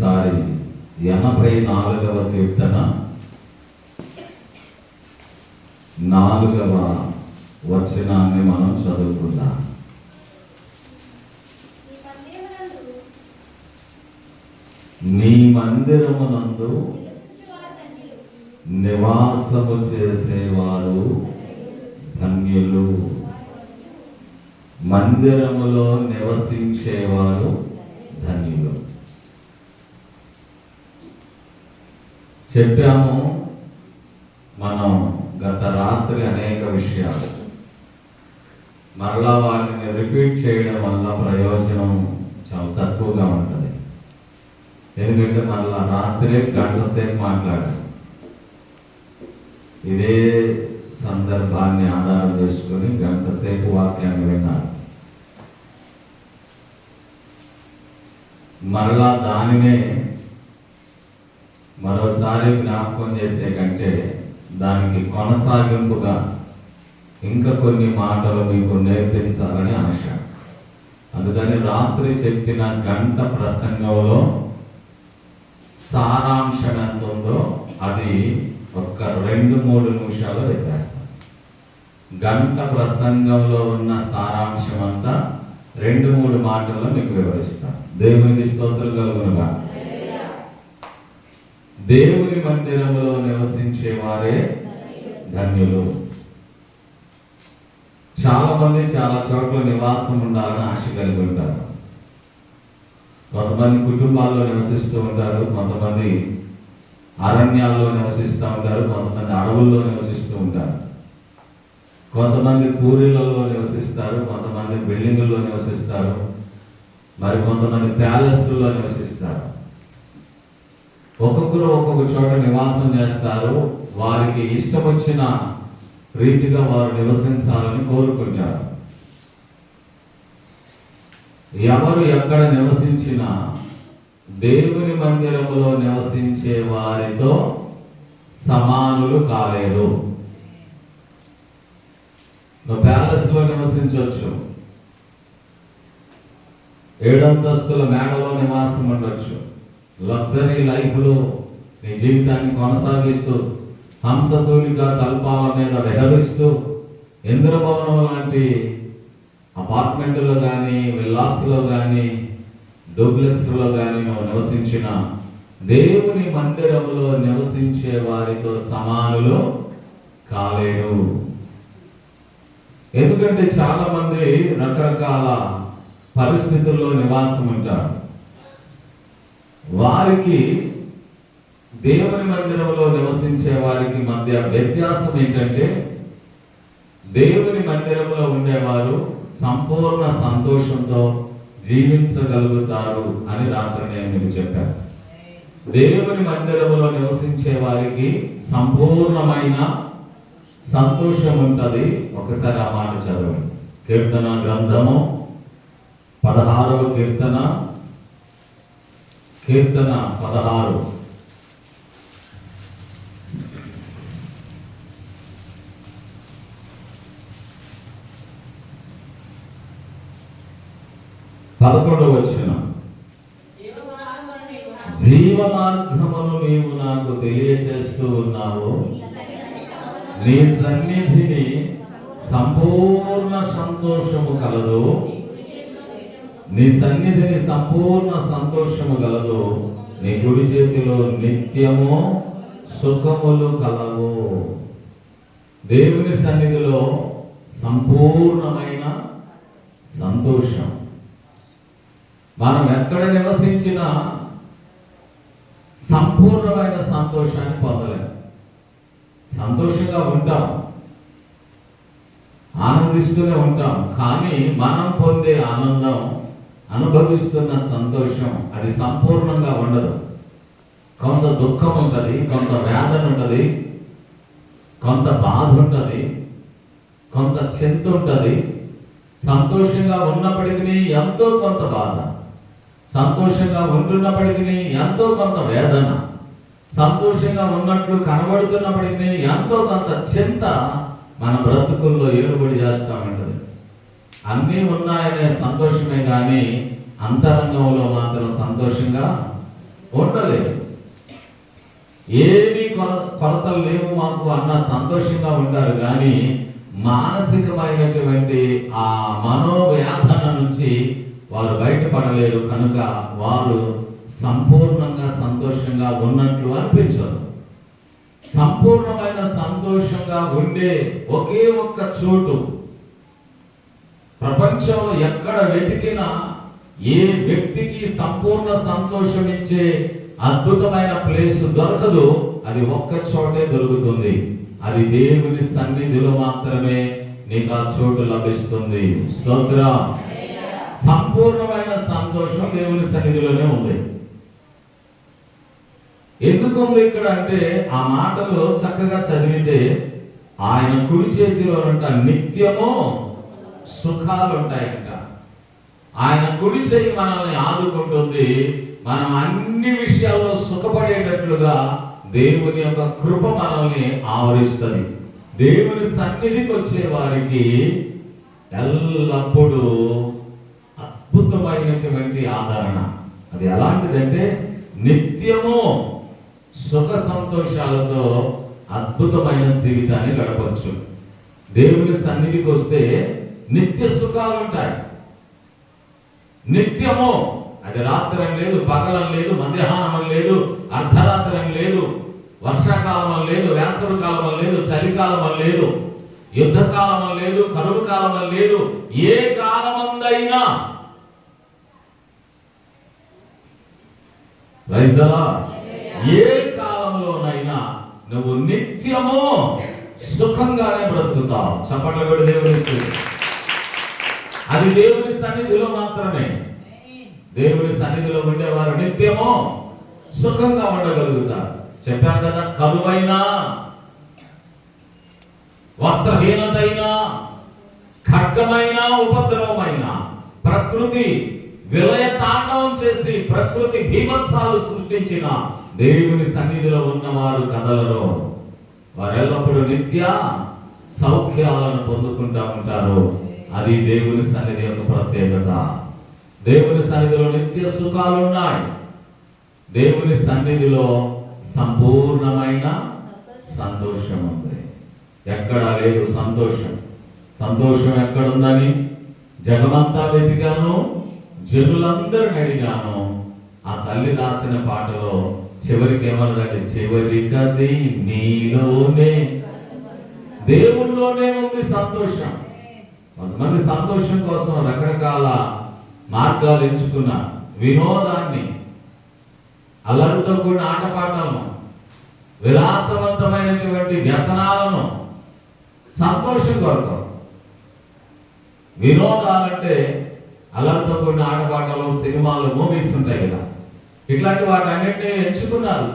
ఒకసారి 84వ కీర్తన 4వ వచనాన్ని మనం చదువుకుందాం. నీ మందిరమునందు నివాసము చేసేవారు ధన్యులు. మందిరములో నివసించేవారు ధన్యులు. చెప్పాము మనం గత రాత్రి అనేక విషయాలు. మరలా వాటిని రిపీట్ చేయడం వల్ల ప్రయోజనం చాలా తక్కువగా ఉంటుంది. ఎందుకంటే మరలా రాత్రి గంట సేపు మాట్లాడారు. ఇదే సందర్భాన్ని ఆధారం చేసుకొని గంట సేపు వాక్యాన్ని విన్నారు. మరలా దానినే మరోసారి జ్ఞాపకం చేసే కంటే దానికి కొనసాగింపుగా ఇంకా కొన్ని మాటలు మీకు నేర్పించాలని ఆశ. అందుకని రాత్రి చెప్పిన గంట ప్రసంగంలో సారాంశం ఎంత ఉందో అది ఒక 2-3 నిమిషాలు చెప్పేస్తాను. గంట ప్రసంగంలో ఉన్న సారాంశం అంతా 2-3 మాటల్లో మీకు వివరిస్తాను. దేవునికి స్తోత్రం కలుగునుగా. దేవుని మందిరములో నివసించే వారే ధన్యులు. చాలా మంది చాలా చోట్ల నివాసం ఉండాలని ఆశ కలిగి ఉంటారు. కొంతమంది కుటుంబాల్లో నివసిస్తూ ఉంటారు, కొంతమంది అరణ్యాల్లో నివసిస్తూ ఉంటారు, కొంతమంది అడవుల్లో నివసిస్తూ ఉంటారు, కొంతమంది పూరిలలో నివసిస్తారు, కొంతమంది బిల్డింగుల్లో నివసిస్తారు, మరి కొంతమంది ప్యాలెస్లో నివసిస్తారు. ఒక్కొక్కరు ఒక్కొక్క చోట నివాసం చేస్తారు. వారికి ఇష్టం వచ్చిన రీతిగా వారు నివసించాలని కోరుకుంటారు. ఎవరు ఎక్కడ నివసించినా దేవుని మందిరములో నివసించే వారితో సమానులు కాలేరు. నువ్వు ప్యాలెస్లో నివసించవచ్చు, 7 అంతస్తుల మేడలో నివాసం ఉండొచ్చు, లగ్జరీ లైఫ్లో నీ జీవితాన్ని కొనసాగిస్తూ హంసతూలిక తల్పాల మీద విహరిస్తూ ఇంద్రభవనం లాంటి అపార్ట్మెంట్లో కానీ, విల్లాస్లో కానీ, డూప్లెక్స్లో కానీ నువ్వు నివసించిన దేవుని మందిరములో నివసించే వారితో సమానులు కాలేరు. ఎందుకంటే చాలా మంది రకరకాల పరిస్థితుల్లో నివాసం ఉంటారు. వారికి దేవుని మందిరంలో నివసించే వారికి మధ్య వ్యత్యాసం ఏంటంటే, దేవుని మందిరంలో ఉండేవారు సంపూర్ణ సంతోషంతో జీవించగలుగుతారు అని రాత్రి నేను మీకు చెప్పాను. దేవుని మందిరంలో నివసించే వారికి సంపూర్ణమైన సంతోషం ఉంటుంది. ఒకసారి ఆ మాట చదవండి. కీర్తన గ్రంథము 16వ కీర్తన 16. జీవమార్గమును నీవు నాకు తెలియచేస్తూ ఉన్నావు. నీ సన్నిధిని సంపూర్ణ సంతోషము కలదు. నీ సన్నిధిని సంపూర్ణ సంతోషము కలదు. నీ కుడి చేతిలో నిత్యము సుఖములు కలవు. దేవుని సన్నిధిలో సంపూర్ణమైన సంతోషం. మనం ఎక్కడ నివసించినా సంపూర్ణమైన సంతోషాన్ని పొందలేము. సంతోషంగా ఉంటాం, ఆనందిస్తూనే ఉంటాం, కానీ మనం పొందే ఆనందం, అనుభవిస్తున్న సంతోషం అది సంపూర్ణంగా ఉండదు. కొంత దుఃఖం ఉంటుంది, కొంత వేదన ఉంటుంది, కొంత బాధ ఉంటుంది, కొంత చింత ఉంటుంది. సంతోషంగా ఉన్నప్పటికీ ఎంతో కొంత బాధ, సంతోషంగా ఉంటున్నప్పటికీ ఎంతో కొంత వేదన, సంతోషంగా ఉన్నట్లు కనబడుతున్నప్పటికీ ఎంతో కొంత చింత మన బ్రతుకుల్లో ఏలుబడి చేస్తూ ఉంటుంది. అన్నీ ఉన్నాయనే సంతోషమే కానీ అంతరంగంలో మాత్రం సంతోషంగా ఉండలేదు. ఏమీ కొరతలు లేవు మాకు అన్న సంతోషంగా ఉంటారు, కానీ మానసికమైనటువంటి ఆ మనోవేదన నుంచి వారు బయటపడలేరు. కనుక వారు సంపూర్ణంగా సంతోషంగా ఉన్నట్లు అనిపించదు. సంపూర్ణమైన సంతోషంగా ఉండే ఒకే ఒక్క చోటు, ప్రపంచంలో ఎక్కడ వెతికినా ఏ వ్యక్తికి సంపూర్ణ సంతోషం ఇచ్చే అద్భుతమైన ప్లేస్ దొరకదు. అది ఒక్క చోటే దొరుకుతుంది. అది దేవుని సన్నిధిలో మాత్రమే నీకు ఆ చోటు లభిస్తుంది. స్తోత్రం. సంపూర్ణమైన సంతోషం దేవుని సన్నిధిలోనే ఉంది. ఎందుకు ఉంది ఇక్కడ అంటే, ఆ మాటలు చక్కగా చదివితే ఆయన కుడి చేతిలో నిత్యము సుఖాలు ఉంటాయంట. ఆయన కుడి చేయి మనల్ని ఆదుకుంటుంది. మనం అన్ని విషయాల్లో సుఖపడేటట్లుగా దేవుని యొక్క కృప మనల్ని ఆవరిస్తుంది. దేవుని సన్నిధికి వచ్చే వారికి ఎల్లప్పుడూ అద్భుతమైనటువంటి ఆదరణ. అది ఎలాంటిదంటే, నిత్యము సుఖ సంతోషాలతో అద్భుతమైన జీవితాన్ని గడపచ్చు. దేవుని సన్నిధికి వస్తే నిత్య సుఖాలు ఉంటాయి. నిత్యము, అది రాత్రం లేదు, పగలం లేదు, మధ్యాహ్నం లేదు, అర్ధరాత్రం లేదు, వర్షాకాలం లేదు, వేసవి కాలం లేదు, చలికాలం లేదు, యుద్ధకాలం లేదు, కరువు కాలం లేదు. ఏ కాలమందైనా ఏ కాలంలోనైనా నువ్వు నిత్యము సుఖంగానే బ్రతుకుతావు. చప్పట్ల కూడా దేవుని, అది దేవుని సన్నిధిలో మాత్రమే. దేవుని సన్నిధిలో ఉండేవారు నిత్యము సుఖంగా ఉండగలుగుతారు. చెప్పాను కదా, కరువైనా, వస్త్రహీనతైనా, ఖడ్గమైన, ఉపద్రవమైన, ప్రకృతి విలయ తాండవం చేసి ప్రకృతి బీభత్సాలు సృష్టించిన దేవుని సన్నిధిలో ఉన్నవారు కదలరు. వారు ఎల్లప్పుడూ నిత్య సౌఖ్యాలను పొందుకుంటా ఉంటారు. అది దేవుని సన్నిధి యొక్క ప్రత్యేకత. దేవుని సన్నిధిలో నిత్య సుఖాలు ఉన్నాయి. దేవుని సన్నిధిలో సంపూర్ణమైన సంతోషం ఉంది. ఎక్కడా లేదు సంతోషం. సంతోషం ఎక్కడుందని జగమంతా వెతికాను, జనులందరిని అడిగాను. ఆ తల్లి రాసిన పాటలో చివరికి ఏమన్నదంటే, చివరికది నీలోనే, దేవుల్లోనే ఉంది సంతోషం. కొంతమంది సంతోషం కోసం రకరకాల మార్గాలు ఎంచుకున్నారు. వినోదాన్ని, అల్లరితో కూడిన ఆటపాటలను, విలాసవంతమైనటువంటి వ్యసనాలను సంతోషం కొరకు. వినోదాలంటే అల్లరితో కూడిన ఆటపాటలు, సినిమాలు, మూవీస్ ఉంటాయి కదా, ఇట్లాంటి వాటి అన్నింటినీ ఎంచుకున్నారు.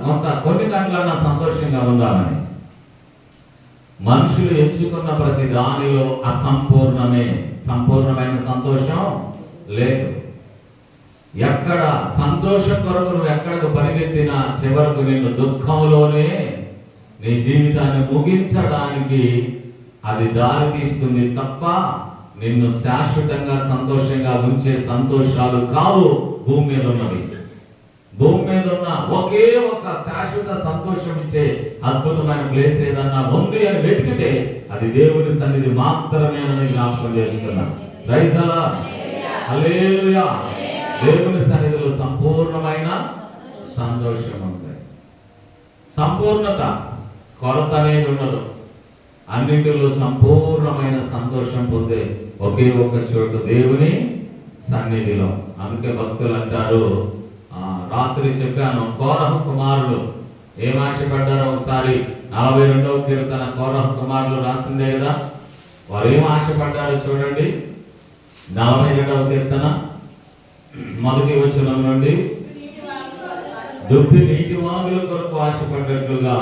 కొన్ని గంటలన్నా సంతోషంగా ఉందామని. మనుషులు ఎంచుకున్న ప్రతి దానిలో అసంపూర్ణమే, సంపూర్ణమైన సంతోషం లేదు. ఎక్కడ సంతోషం కొరకు నువ్వు ఎక్కడకు పరిగెత్తినా చివరకు నిన్ను దుఃఖంలోనే నీ జీవితాన్ని ముగించడానికి అది దారి తీస్తుంది తప్ప నిన్ను శాశ్వతంగా సంతోషంగా ఉంచే సంతోషాలు కావు భూమి మీద ఉన్నవి. భూమి మీద ఉన్న ఒకే ఒక శాశ్వత సంతోషం ఇచ్చే అద్భుతమైన ప్లేస్ ఏదన్నా ఉంది అని వెతికితే అది దేవుని సన్నిధి మాత్రమే అని జ్ఞాపకం చేస్తున్నాను. ప్రైజ్ ది లార్డ్, హల్లెలూయా. దేవుని సన్నిధిలో సంపూర్ణమైన సంతోషం ఉంది. సంపూర్ణత, కొరత అనేది ఉండదు. అన్నింటిలో సంపూర్ణమైన సంతోషం పొందే ఒకే ఒక చోటు దేవుని సన్నిధిలో. అందుకే భక్తులు అంటారు, రాత్రి చెప్పాను, కోరహు కుమారులు ఏం ఆశపడ్డారో ఒకసారి 42వ కీర్తన కోరహు కుమారులు రాసిందే కదా. వారు ఏం ఆశపడ్డారో చూడండి. 42వ కీర్తన 1వ వచనం నుండి, దుప్పి నీటి వాగుల కొరకు ఆశపడ్డట్లుగా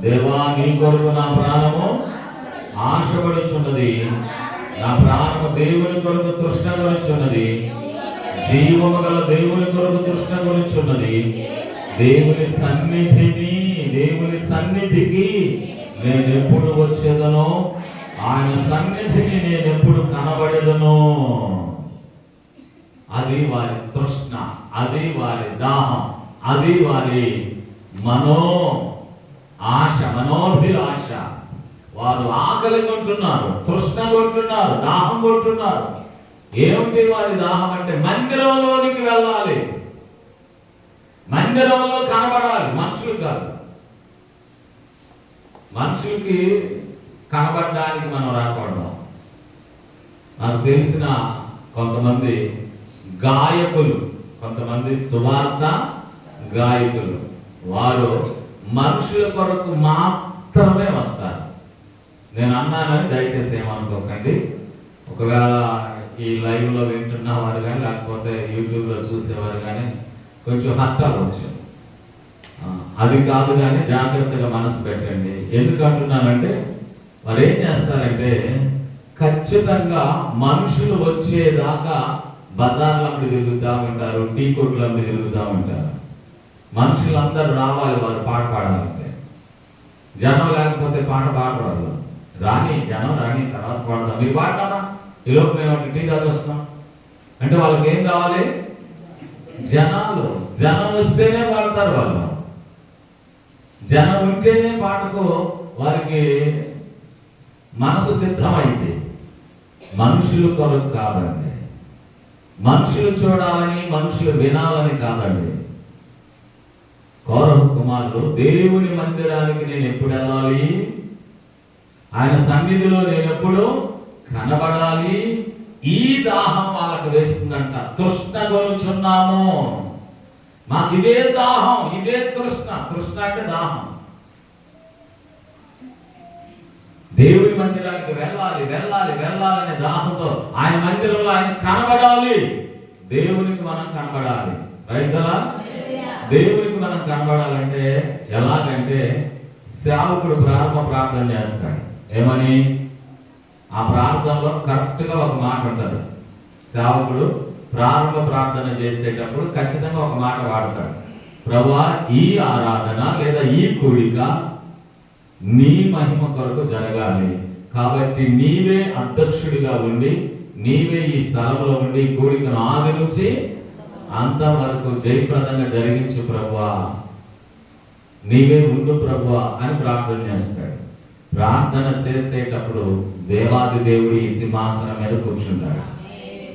దేవా నీ కొరకు నా ప్రాణము ఆశపడుచున్నది. నా ప్రాణము దేవుని కొరకు తృష్ణగొనుచున్నది. జీవము గల దేవుని కొరకు తృష్ణగొనుచున్నది. దేవుని సన్నిధికి నేను ఎప్పుడు వచ్చేదనో, ఆయన సన్నిధిని నేను ఎప్పుడు కనబడేదనో. అది వారి తృష్ణ, అది వారి దాహం, అది వారి మనోభిలాష. వారు ఆకలి కొంటున్నారు, తృష్ణ కొంటున్నారు, దాహం కొంటున్నారు. ఏమిటి వారి దాహం అంటే మందిరంలోనికి వెళ్ళాలి, మందిరంలో కనబడాలి. మనుషులకు కాదు, మనుషులకి కనబడడానికి మనం రాకూడదు. నాకు తెలిసిన కొంతమంది గాయకులు, కొంతమంది సువార్త గాయకులు, వారు మనుషుల కొరకు మాత్రమే వస్తారు. నేను అన్నానని దయచేసి ఏమనుకోకండి. ఒకవేళ ఈ లైవ్లో వింటున్న వారు కానీ లేకపోతే యూట్యూబ్లో చూసేవారు కానీ కొంచెం హర్ట్ అవ్వచ్చు. అది కాదు, కానీ జాగ్రత్తగా మనసు పెట్టండి. ఎందుకు అంటున్నానంటే వారు ఏం చేస్తారంటే ఖచ్చితంగా మనుషులు వచ్చేదాకా బజార్లండి తిరుగుతూ ఉంటారు, టీ కొట్లండి తిరుగుతూ ఉంటారు. మనుషులందరూ రావాలి, వారు పాట పాడాలంటే. జనం లేకపోతే పాట పాడరాదు. రాని జనం రాని, తర్వాత పాడదాం. మీరు పాడతామా, ఈలోపు మేము టీ దాకా వస్తాం అంటే వాళ్ళకి ఏం కావాలి? జనం వస్తేనే పాడతారు వాళ్ళు. జనం ఉంటేనే పాటకు వారికి మనసు సిద్ధమైంది. మనుషులు కొరకు కాదండి, మనుషులు చూడాలని, మనుషులు వినాలని కాదండి. కౌరవ కుమారులు దేవుని మందిరానికి నేను ఎప్పుడు వెళ్ళాలి, ఆయన సన్నిధిలో నేను ఎప్పుడు కనబడాలి, ఈ దాహం వాళ్ళకు వేస్తుందంట. తృష్ణ కొనుచున్నాము, మాకు ఇదే దాహం, ఇదే తృష్ణ. తృష్ణ అంటే దాహం. దేవుని మందిరానికి వెళ్ళాలి వెళ్ళాలి వెళ్ళాలనే దాహంతో ఆయన మందిరంలో ఆయన కనబడాలి. దేవునికి మనం కనబడాలి. రైతులా దేవునికి మనం కనబడాలంటే ఎలాగంటే సేవకుడు ప్రారంభ ప్రార్థన చేస్తాడు. ఏమని? ఆ ప్రార్థనలో కరెక్ట్గా ఒక మాట ఉంటుంది. సేవకుడు ప్రారంభ ప్రార్థన చేసేటప్పుడు ఖచ్చితంగా ఒక మాట వాడతాడు. ప్రభువా, ఈ ఆరాధన లేదా ఈ కూడిక నీ మహిమ కొరకు జరగాలి, కాబట్టి నీవే అధ్యక్షుడిగా ఉండి, నీవే ఈ స్థలంలో ఉండి కూడికను ఆది నుంచి అంతవరకు జయప్రదంగా జరిగించు ప్రభువా, నీవే ఉండు ప్రభువా అని ప్రార్థన చేస్తాడు. ప్రార్థన చేసేటప్పుడు దేవాది దేవుడు ఈ సింహాసనం మీద కూర్చుంటాడు.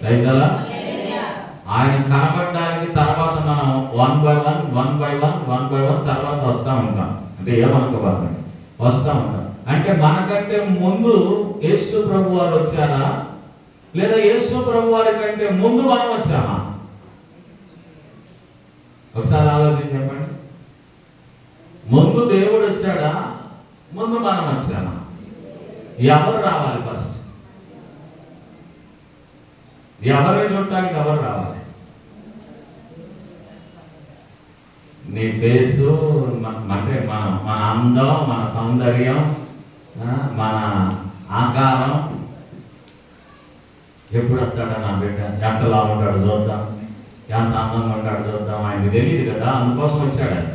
రైతులా ఆయన కనబడడానికి తర్వాత మనం వన్ బై వన్ తర్వాత వస్తూ ఉంటాం. అంటే ఏమనుకోబాకండి, వస్తూ ఉంటాం. అంటే మనకంటే ముందు యేసు ప్రభు వారు వచ్చారా, లేదా యేసు ప్రభు వారి కంటే ముందు మనం వచ్చామా? ఒకసారి ఆలోచన చెప్పండి. ముందు దేవుడు వచ్చాడా, ముందు మనం వచ్చామా? ఎవరు రావాలి ఫస్ట్? ఎవరిని చూడటానికి ఎవరు రావాలి? నీ ఫేసు అంటే మన అందం, మన సౌందర్యం, మన ఆకారం. ఎప్పుడు వస్తాడా నా బిడ్డ, ఎంతలా ఉంటాడు చూద్దాం, ఎంత అందంగా ఉంటాడు చూద్దాం. ఆయనకి తెలియదు కదా, అందుకోసం వచ్చాడు ఆయన.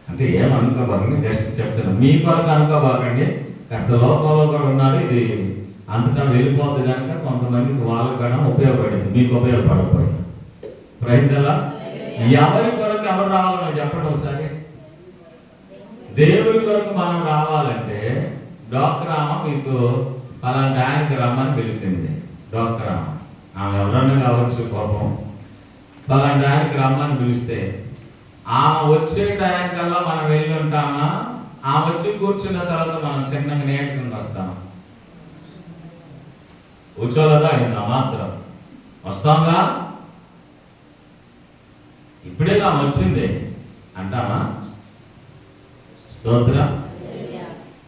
అంటే ఏమనుకోబాకండి, జస్ట్ చెప్తున్నాను, మీ కొరకు అనుకోబాకండి. కాస్త లోపల కూడా ఉన్నారు, ఇది అంతటా వెళ్ళిపోద్ది కనుక కొంతమందికి వాళ్ళకి కూడా ఉపయోగపడింది, మీకు ఉపయోగపడకపోయింది. ప్రైజ్లా ఎవరి కొరకు ఎవరు రావాలని చెప్పండి ఒకసారి. దేవుడి కొరకు మనం రావాలంటే డాక్రామ మీకు అలాంటి ఆయనకి రమ్మని పిలిచింది. డాక్రామ ఆమె ఎవరన్నా కావచ్చు, కోపం. అలాంటి ఆయనకి రమ్మని పిలిస్తే ఆమె వచ్చే టైంకల్లా మనం వెళ్ళి ఉంటామా? ఆమె వచ్చి కూర్చున్న తర్వాత మనం చిన్నగా నేర్చుకుని వస్తాం. కూర్చోలేదా అయిందా మాత్రం వస్తాంగా, ఇప్పుడే ఆమె వచ్చింది అంటామా? స్తోత్రం.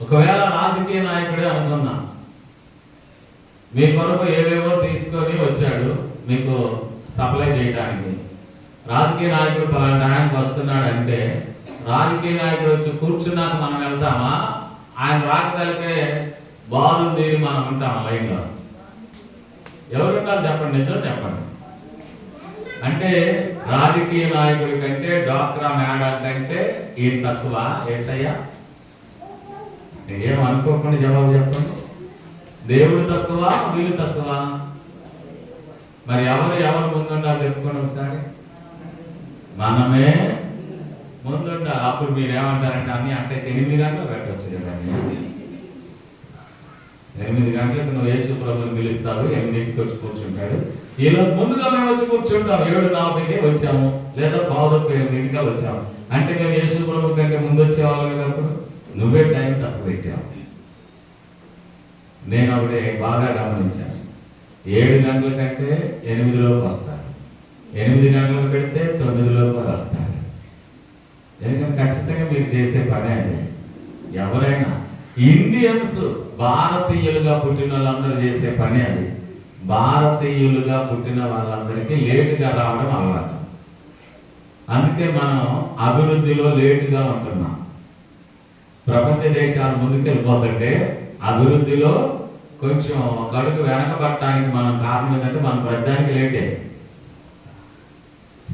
ఒకవేళ రాజకీయ నాయకుడే అనుకుందాం, మీ కొరకు ఏవేవో తీసుకొని వచ్చాడు మీకు సప్లై చేయడానికి. రాజకీయ నాయకుడు పలాంటి ఆయనకు వస్తున్నాడు అంటే రాజకీయ నాయకుడు వచ్చి కూర్చున్నాక మనం వెళ్తామా? ఆయన రాకదలికే బాలు తీరి మనం ఉంటాం లైన్లో. ఎవరుంటారు చెప్పండి, నిజం చెప్పండి. అంటే రాజకీయ నాయకుడి కంటే డాక్రా మేడం కంటే ఈయన తక్కువ? ఏసయ్య ఏం అనుకోకుండా జవాబు చెప్పండి. దేవుడు తక్కువ, వీళ్ళు తక్కువ? మరి ఎవరు ముందుండాలి చెప్పుకోండి ఒకసారి. మనమే ముందుండాలి. అప్పుడు మీరు ఏమంటారంటే అన్ని అంటే 8 గంటలు పెట్టవచ్చు కదా. 8 గంటలకు నువ్వు యేసు ప్రభుని పిలుస్తావు, 8కి వచ్చి కూర్చుంటాడు. ఈలో ముందుగా మేము వచ్చి కూర్చుంటాం, 7:40కే వచ్చాము, లేదా 7:45కే వచ్చాము అంటే మేము యేసు ప్రభు కంటే ముందు వచ్చేవాళ్ళం కదా. అప్పుడు నువ్వే టైం తప్పు పెట్టావు. నేను అప్పుడే బాగా గమనించాను. 7 గంటల కంటే 8 లోపు వస్తాను, 8 గంటలకు పెడితే 9 లోపు వస్తాను. ఎందుకంటే ఖచ్చితంగా మీరు చేసే పని అది. ఎవరైనా ఇండియన్స్, భారతీయులుగా పుట్టిన వాళ్ళందరూ చేసే పని అది. భారతీయులుగా పుట్టిన వాళ్ళందరికీ లేటుగా రావడం అలవాటు. అందుకే మనం అభివృద్ధిలో లేటుగా ఉంటున్నాం. ప్రపంచ దేశాలు ముందుకెళ్ళిపోతుంటే అభివృద్ధిలో కొంచెం ఒక అడుగు వెనకబడటానికి మనం కారణం ఏంటంటే మన ప్రధానికి లేటే.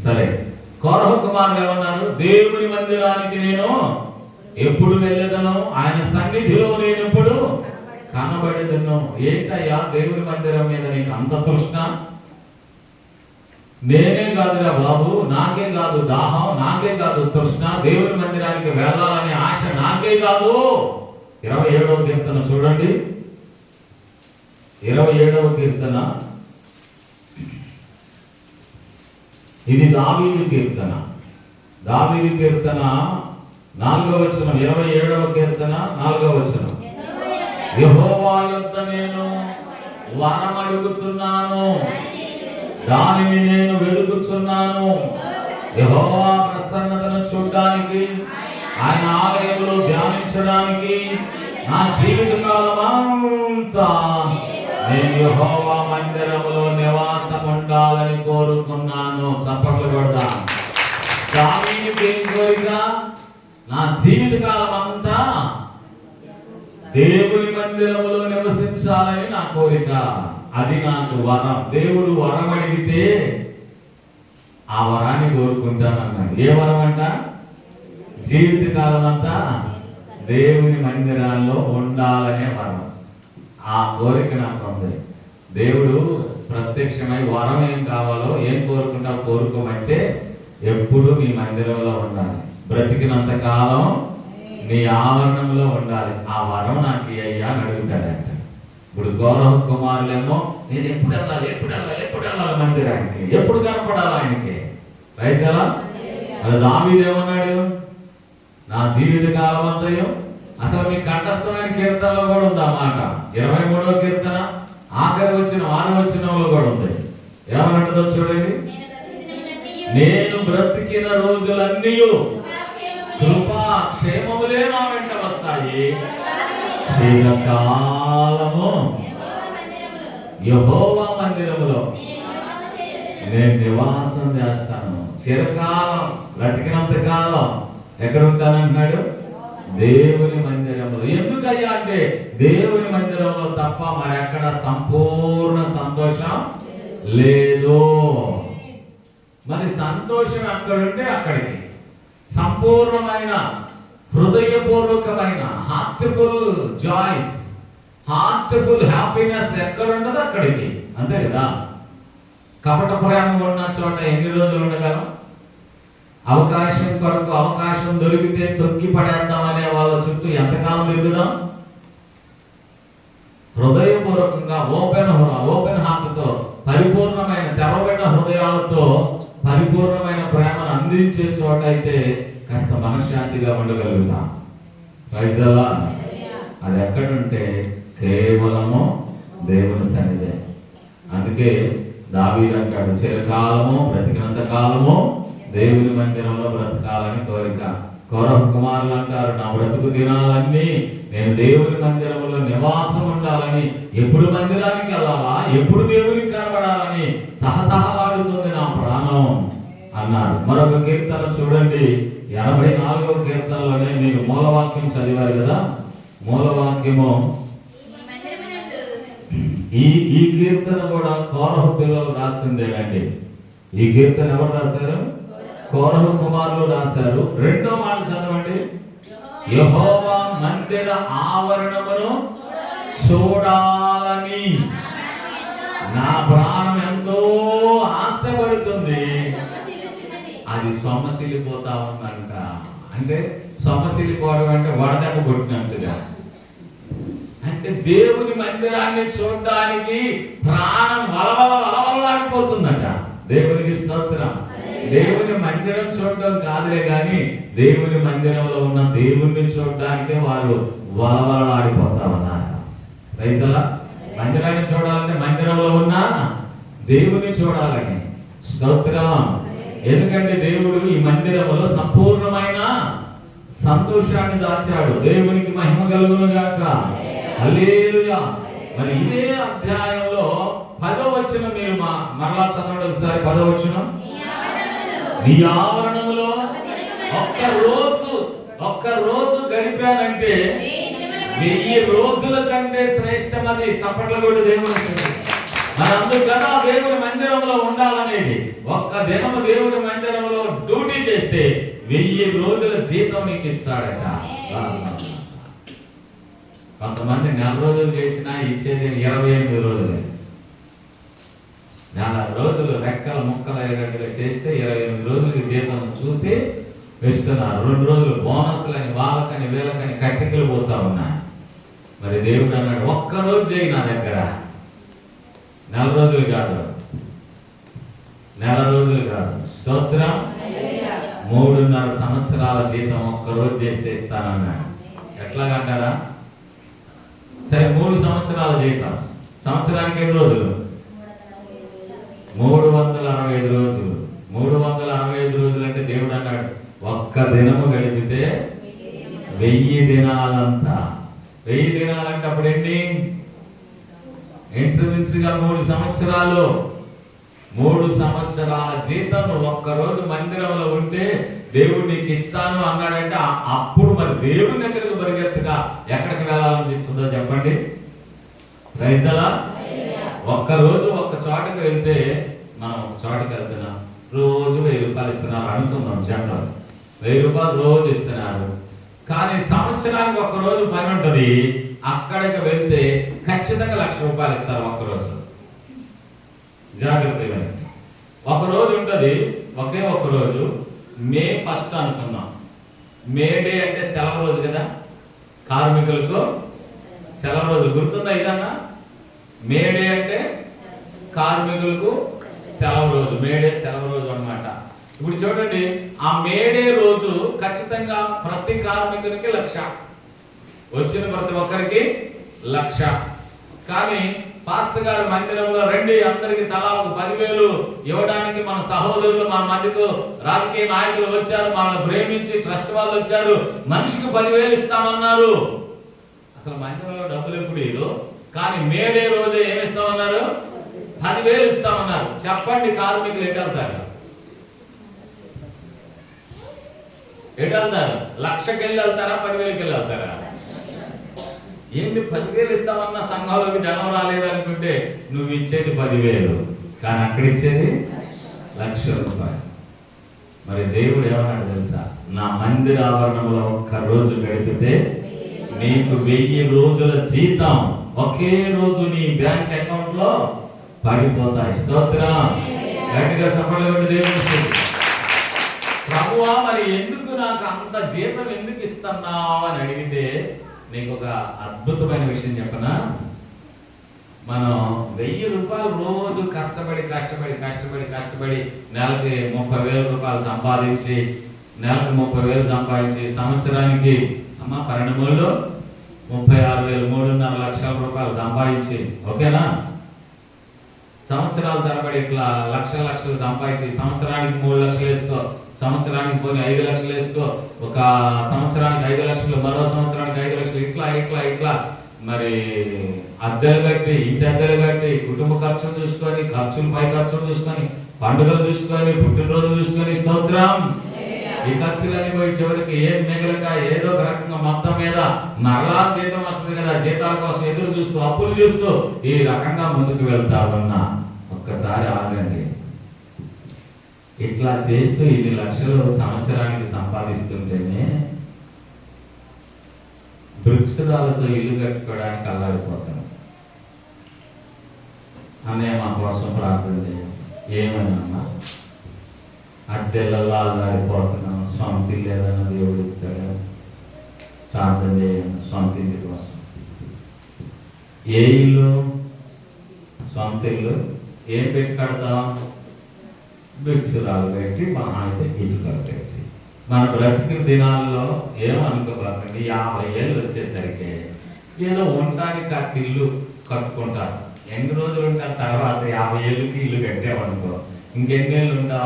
సరే, కోరహ కుమారులు ఏమన్నారు? దేవుని మందిరానికి నేను ఎప్పుడు వెళ్ళేదను, ఆయన సన్నిధిలో నేను ఎప్పుడు కనబడేదను. ఏంటయ్యా దేవుని మందిరం మీద నీకు అంత తృష్ణ? నేనే కాదురా బాబు, నాకే కాదు దాహం, నాకే కాదు తృష్ణ, దేవుని మందిరానికి వెళ్ళాలనే ఆశ నాకే కాదు. 27వ కీర్తన చూడండి, 27వ కీర్తన. ఇది దావీదు కీర్తన. దావీదు కీర్తన 4వ వచనం, 27వ కీర్తన 4వ వచనం. యెహోవా యొద్ద నేను వరం అడుగుతున్నాను, దానిని నేను వెతుకుతున్నాను. యెహోవా ప్రసన్నతను చూడడానికి, ఆయన ఆలయంలో ధ్యానించడానికి నా జీవితకాలమంతా నేను యెహోవా మందిరములో నివాసం ఉండాలని కోరుకున్నాను. చప్పట్లు కొడతా. దావీదుకి ఏం కోరిక? నా జీవితకాలం అంతా దేవుని మందిరములో నివసించాలని నా కోరిక. అది నాకు వరం. దేవుడు వరం అడిగితే ఆ వరాన్ని కోరుకుంటానన్నాడు. ఏ వరం అంట? జీవితకాలం అంతా దేవుని మందిరాల్లో ఉండాలనే వరం. ఆ కోరిక నాకు ఉంది. దేవుడు ప్రత్యక్షమై వరం ఏం కావాలో, ఏం కోరుకుంటావు కోరుకోమంటే ఎప్పుడు మీ మందిరంలో ఉండాలి, బ్రతికినంత కాలం నీ ఆవరణంలో ఉండాలి. ఆ వరం నాకు అయ్యా అని అడుగుతాడంట. ఇప్పుడు కోరహ కుమారులేమో నేను ఎప్పుడు వెళ్ళాలి మందిరానికి, ఎప్పుడు కనపడాలి ఆయనకి. రైతలా అది దావీదు ఏమన్నాడు? నా జీవిత కాలం అంతయో. అసలు మీ కంఠస్థమైన కీర్తనలో కూడా ఉంది ఆ మాట. 23వ కీర్తన ఆఖరి వచ్చిన 6వ వచనంలో కూడా ఉంది. ఏమన్నదో చూడండి. నేను బ్రతికిన రోజులన్నీ కృపా క్షేమములే నా వెంట వస్తాయి, చిరకాలము యెహోవా మందిరములో నేను నివాసం చేస్తాను. చిరకాలం, బ్రతికినంత కాలం ఎక్కడ ఉంటానంటున్నాడు? దేవుని మందిరంలో. ఎందుకయ్యా అంటే దేవుని మందిరంలో తప్ప మరెక్కడ సంపూర్ణ సంతోషం లేదు. మరి సంతోషం ఎక్కడుంటే అక్కడికి, సంపూర్ణమైన హృదయపూర్వకమైన హార్ట్ఫుల్ జాయ్స్, హార్ట్ఫుల్ హ్యాపీనెస్ ఎక్కడ ఉండదు అక్కడికి. అంతే కదా. కపట ప్రేమ ఉన్న చోట ఎన్ని రోజులు ఉండగలం? అవకాశం కొరకు అవకాశం దొరికితే తొక్కి పడేద్దాం అనే వాళ్ళ చుట్టూ ఎంతకాలం తిరుగుదాం? హృదయపూర్వకంగా ఓపెన్ హార్ట్తో, పరిపూర్ణమైన తెరవబడిన హృదయాలతో పరిపూర్ణమైన ప్రేమను అందించే చోట అయితే కాస్త మనశ్శాంతిగా ఉండగలుగుతాం. రైతులా అది ఎక్కడుంటే కేవలము దేవుని సన్నిధే. అందుకే దావీదు అంటాడు, చిరకాలము, బ్రతికినంత కాలము దేవుని మందిరంలో బ్రతకాలని కోరిక. కోరహ కుమారులు అంటారు, నా బ్రతుకు దినాలన్నీ నేను దేవుని మందిరంలో నివాసం ఉండాలని, ఎప్పుడు మందిరానికి వెళ్ళాలా, ఎప్పుడు దేవునికి కనబడాలని తహతహలాడుతుంది నా ప్రాణం అన్నాడు. మరొక కీర్తన చూడండి, 84వ కీర్తనలోనే మీరు మూలవాక్యం చదివారు కదా. మూలవాక్యము ఈ కీర్తన కూడా కోరహ పిల్లలు రాసిందేనండి. ఈ కీర్తన ఎవరు రాశారు? కోరహ కుమారులు రాశారు. 2వ మాట చదవండి. యెహోవా మందిర ఆవరణమును చూడాలని నా ప్రాణం ఎంతో ఆశపడుతుంది. అది సొమ్మసిల్లిపోతా ఉందంట. అంటే సొమ్మసిల్లిపోవడం అంటే వడదెబ్బ కొట్టినట్టుగా. అంటే దేవుని మందిరాన్ని చూడడానికి ప్రాణం వలవలాడిపోతుందట. దేవునికి స్తోత్రం. దేవుని మందిరం చూడడం కాదులే కానీ దేవుని మందిరంలో ఉన్న దేవుణ్ణి చూడడానికి వాళ్ళు వలవలాడిపోతా ఉన్నారు. రైతుల మందిరాన్ని చూడాలంటే మందిరంలో ఉన్న దేవుణ్ణి చూడాలని. స్తోత్రం. ఎందుకంటే దేవుడు ఈ మందిరంలో సంపూర్ణమైన సంతోషాన్ని దాచాడు. దేవునికి మహిమ కలుగును గాక. హల్లెలూయా. మరి ఇదే అధ్యాయంలో 10వ వచనం మీరు మరలా చదవండి ఒకసారి. 10వ వచనం, నీ ఆవరణములో ఒక్క రోజు గడిపానంటే 1000 రోజుల కంటే శ్రేష్టమది. చప్పట్ల కొట్టి దేవుడు మనందుకు కదా దేవుని మందిరంలో ఉండాలనేది. ఒక్క దినము దేవుని మందిరంలో డ్యూటీ చేస్తే 1000 రోజుల జీతం నీకు ఇస్తాడట. కొంతమంది 4 రోజులు చేసినా ఇచ్చేది 28 రోజులే. 4 రోజులు రెక్కల ముక్కలు అయ్యేటట్టుగా చేస్తే 28 రోజులకి జీతం చూసి ఇస్తున్నారు. 2 రోజులు బోనస్లని వాళ్ళకని వీళ్ళకని కట్టికలు పోతా ఉన్నాయి. మరి దేవుడు అన్నాడు, ఒక్క రోజు చేయి నా దగ్గర. 4 రోజులు కాదు, నెల రోజులు కాదు. స్తోత్రం. 3.5 సంవత్సరాల జీతం ఒక్క రోజు చేస్తే ఇస్తానన్నాడు. ఎట్లాగంటారా? సరే, 3 సంవత్సరాల జీతం సంవత్సరానికి ఎన్ని రోజులు? 365 రోజులు. 365 రోజులు అంటే దేవుడు అన్నాడు, ఒక్క దినము గడిపితే 1000 దినాలంతా. 1000 దినాలంటే అప్పుడు ఎన్ని? ఇన్సూరెన్స్గా 3 సంవత్సరాలు. 3 సంవత్సరాల జీతం ఒక్కరోజు మందిరంలో ఉంటే దేవుడు నీకు ఇస్తాను అన్నాడంటే అప్పుడు మరి దేవుడి దగ్గరకు పరిగెత్తుగా ఎక్కడికి వెళ్ళాలనిపిస్తుందో చెప్పండి. రైతులా ఒక్కరోజు ఒక్క చోటకి వెళ్తే, మనం ఒక చోటకి వెళ్తున్నాం, రోజు 1000 రూపాయలు ఇస్తున్నారు అనుకుందాం. జనరల్ 1000 రూపాయలు రోజు ఇస్తున్నారు. కానీ సంవత్సరానికి ఒక్కరోజు పని ఉంటుంది. అక్కడికి వెళ్తే ఖచ్చితంగా 1,00,000 రూపాయలు ఇస్తారు ఒక్కరోజు. జాగ్రత్తగా ఒకరోజు ఉంటుంది, ఒకే ఒక రోజు. మే 1 అనుకున్నాం. మే డే అంటే సెలవు రోజు కదా, కార్మికులకు సెలవు రోజు. గుర్తుందా ఇదన్నా? మే డే అంటే కార్మికులకు సెలవు రోజు. మే డే సెలవు రోజు అన్నమాట. ఇప్పుడు చూడండి, ఆ మే డే రోజు ఖచ్చితంగా ప్రతి కార్మికునికి 1,00,000, వచ్చిన ప్రతి ఒక్కరికి 1,00,000. కానీ పాస్టర్ గారు మందిరంలో రండి, అందరికి తలా ఒక 10,000 ఇవ్వడానికి మన సహోదరులు, మన మధ్యకు రాజకీయ నాయకులు వచ్చారు, మనల్ని ప్రేమించి ట్రస్ట్ వాళ్ళు వచ్చారు, మనిషికి 10,000 ఇస్తామన్నారు. అసలు మందిరంలో డబ్బులు ఎప్పుడు ఇదో, కానీ మేడే రోజు ఏమిస్తామన్నారు? 10,000 ఇస్తామన్నారు. చెప్పండి, కార్మికులు ఎటు వెళ్తారు? 1,00,000కి వెళ్ళి వెళ్తారా? 10,000కి వెళ్ళి వెళ్తారా? ఏంటి 10,000 ఇస్తామన్న సంఘంలోకి జనం రాలేదనుకుంటే నువ్వు ఇచ్చేది 10,000, కానీ అక్కడ ఇచ్చేది 1,00,000 రూపాయలు. మరి దేవుడు ఏమన్నాడు తెలుసా? నా మందిర ఆవరణంలో ఒక్క రోజు గడిపితే నీకు 1000 రోజుల జీతం ఒకే రోజు నీ బ్యాంక్ అకౌంట్ లో పడిపోతాయి. స్తోత్రం. గట్టిగా చెప్పలేదు దేవుడికి. ప్రభువా, మరి ఎందుకు నాకు అంత జీతం ఎందుకు ఇస్తున్నావు అని అడిగితే నీకు ఒక అద్భుతమైన విషయం చెప్పనా? మనం 1000 రూపాయలు రోజు కష్టపడి నెలకి 30,000 రూపాయలు సంపాదించి, నెలకు 30,000 సంపాదించి, సంవత్సరానికి 12 36,000, 3.5 లక్షల రూపాయలు సంపాదించి, ఓకేనా? సంవత్సరాల తరబడి ఇట్లా లక్షలు సంపాదించి, సంవత్సరానికి 3 లక్షలు వేసుకో, సంవత్సరానికి పోనీ 5 లక్షలు వేసుకో, ఒక సంవత్సరానికి 5 లక్షలు, మరో సంవత్సరానికి 5 లక్షలు, ఇట్లా మరి అద్దెలు కట్టి, ఇంటి అద్దెలు కట్టి, కుటుంబ ఖర్చులు చూసుకొని, పై ఖర్చులు చూసుకొని, పండుగలు చూసుకొని, పుట్టినరోజు చూసుకొని, స్తోత్రం. ఈ ఖర్చులన్నీ పోయి చివరికి ఏం మిగలక ఏదో ఒక రకంగా మొత్తం మీద మరలా జీతం వస్తుంది కదా, జీతాల కోసం ఎదురు చూస్తూ, అప్పులు చూస్తూ ఈ రకంగా ముందుకు వెళ్తా ఉన్నా. ఒక్కసారి ఆగండి. ఇట్లా చేస్తూ ఇన్ని లక్షలు సంవత్సరానికి సంపాదిస్తుంటేనే వృక్షరాలతో ఇల్లు కట్టుకోవడానికి అల్లాడిపోతాను. అన్నయ్య మా కోసం ప్రార్థన చేయండి. ఏమన్నా అద్దెలలో అల్లాడిపోతున్నాం. సొంత ఇల్లు ఏదైనా దేవుడు ఇస్తాడా? ప్రార్థన చేయండి సొంత ఇంటి కోసం. ఏ ఇల్లు? సొంత ఇల్లు ఏం పెట్టి కడతాం? భిక్షురాలు పెట్టి, మహా అయితే ఇటుకలు పెట్టి. మన బ్రతికిన దినాల్లో ఏమనుకోబాకండి, 50 ఏళ్ళు వచ్చేసరికి ఏదో ఉండడానికి ఆ ఇల్లు కట్టుకుంటారు. ఎన్ని రోజులు ఉంటారు? తర్వాత 50 ఏళ్ళకి ఇల్లు కట్టామనుకో, ఇంకెన్ని ఏళ్ళు ఉంటా?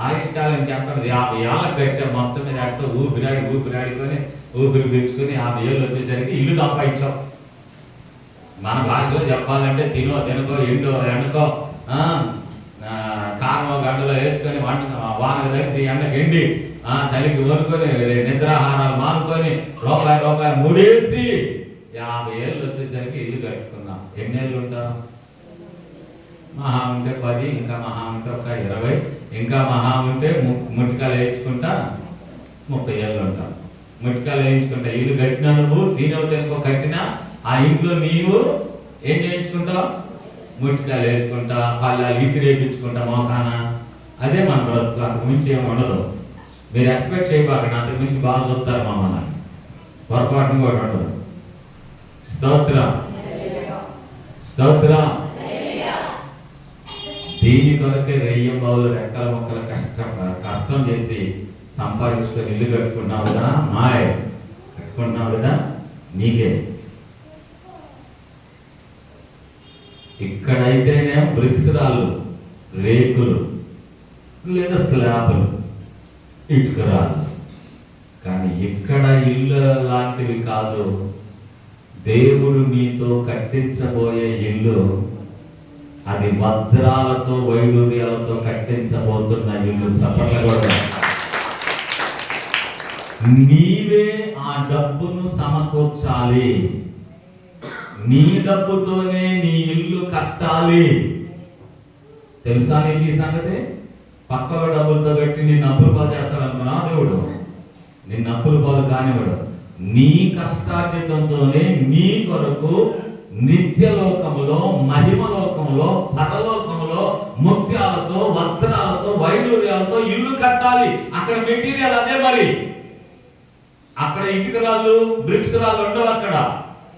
ఆయుష్కాలం ఇంకెంత? 50 ఏళ్ళకి కట్టాం. మొత్తం మీద అట్లా ఊపిరాడుకొని ఊపిరి పీల్చుకొని 50 ఏళ్ళు వచ్చేసరికి ఇల్లు సంపాదించాం. మన భాషలో చెప్పాలంటే తినుకో ఎండుకో కారమో గంటలో వేసుకొని వానకు తడిసి ఎండకెండి చలికి వనుకొని నిద్రాహారాలు మానుకొని రూపాయి మూడేసి 50 ఏళ్ళు వచ్చేసరికి ఇల్లు కట్టుకున్నాం. ఎన్ని ఏళ్ళు ఉంటాం? మహా ఉంటే 10, ఇంకా మహా ఉంటే ఒక 20, ఇంకా మహా ఉంటే ముట్టికాయలు వేయించుకుంటా 30 ఏళ్ళు ఉంటాం. ముట్టికాయలు వేయించుకుంటా ఇల్లు కట్టినా, నువ్వు తినకో కట్టినా ఆ ఇంట్లో నీవు ఏం చేయించుకుంటావు? ముట్టికాయలు వేసుకుంటా, పళ్ళాలు ఈసిరేపించుకుంటా మోకాన. అదే మన బ్రతుకు. అంతకు మించి ఏమి ఉండదు. మీరు ఎక్స్పెక్ట్ చేయబాకండి అంతకు మించి బాగా చూస్తారు మమ్మల్ని. పొరపాటును కూడా ఉండదు. స్తోత్రం. దీని కొరకే రెయ్యం బావులు రెక్కల మొక్కల కష్టం చేసి సంపాదించుకొని ఇల్లు కట్టుకున్నావు కదా, కట్టుకుంటున్నావు కదా, నీకే. ఇక్కడైతేనే బ్రిక్స్ రాళ్ళు, రేకులు లేదా స్లాబులు, ఇటుక రాళ్ళు. కానీ ఇక్కడ ఇల్లు లాంటివి కాదు. దేవుడు నీతో కట్టించబోయే ఇల్లు అది వజ్రాలతో వైడూర్యాలతో కట్టించబోతున్న ఇల్లు. చెప్పకూడదు. నీవే ఆ డబ్బును సమకూర్చాలి. నీ డబ్బుతోనే నీ ఇల్లు కట్టాలి. తెలుసా నీకు ఈ సంగతి? పక్కల డబ్బులతో కట్టి నిన్ను అప్పులు పాలు చేస్తాడనుకున్నా దేవుడు. నిన్ను అప్పులు పాలు కానివాడు. నీ కష్టార్జితంతోనే నీ కొరకు నిత్యలోకములో, మహిమలోకములో, పరలోకములో ముత్యాలతో, వజ్రాలతో, వైడూర్యాలతో ఇల్లు కట్టాలి. అక్కడ మెటీరియల్ అదే. మరి అక్కడ ఇటుక రాళ్ళు, బ్రిక్స్ రాళ్ళు ఉండవు.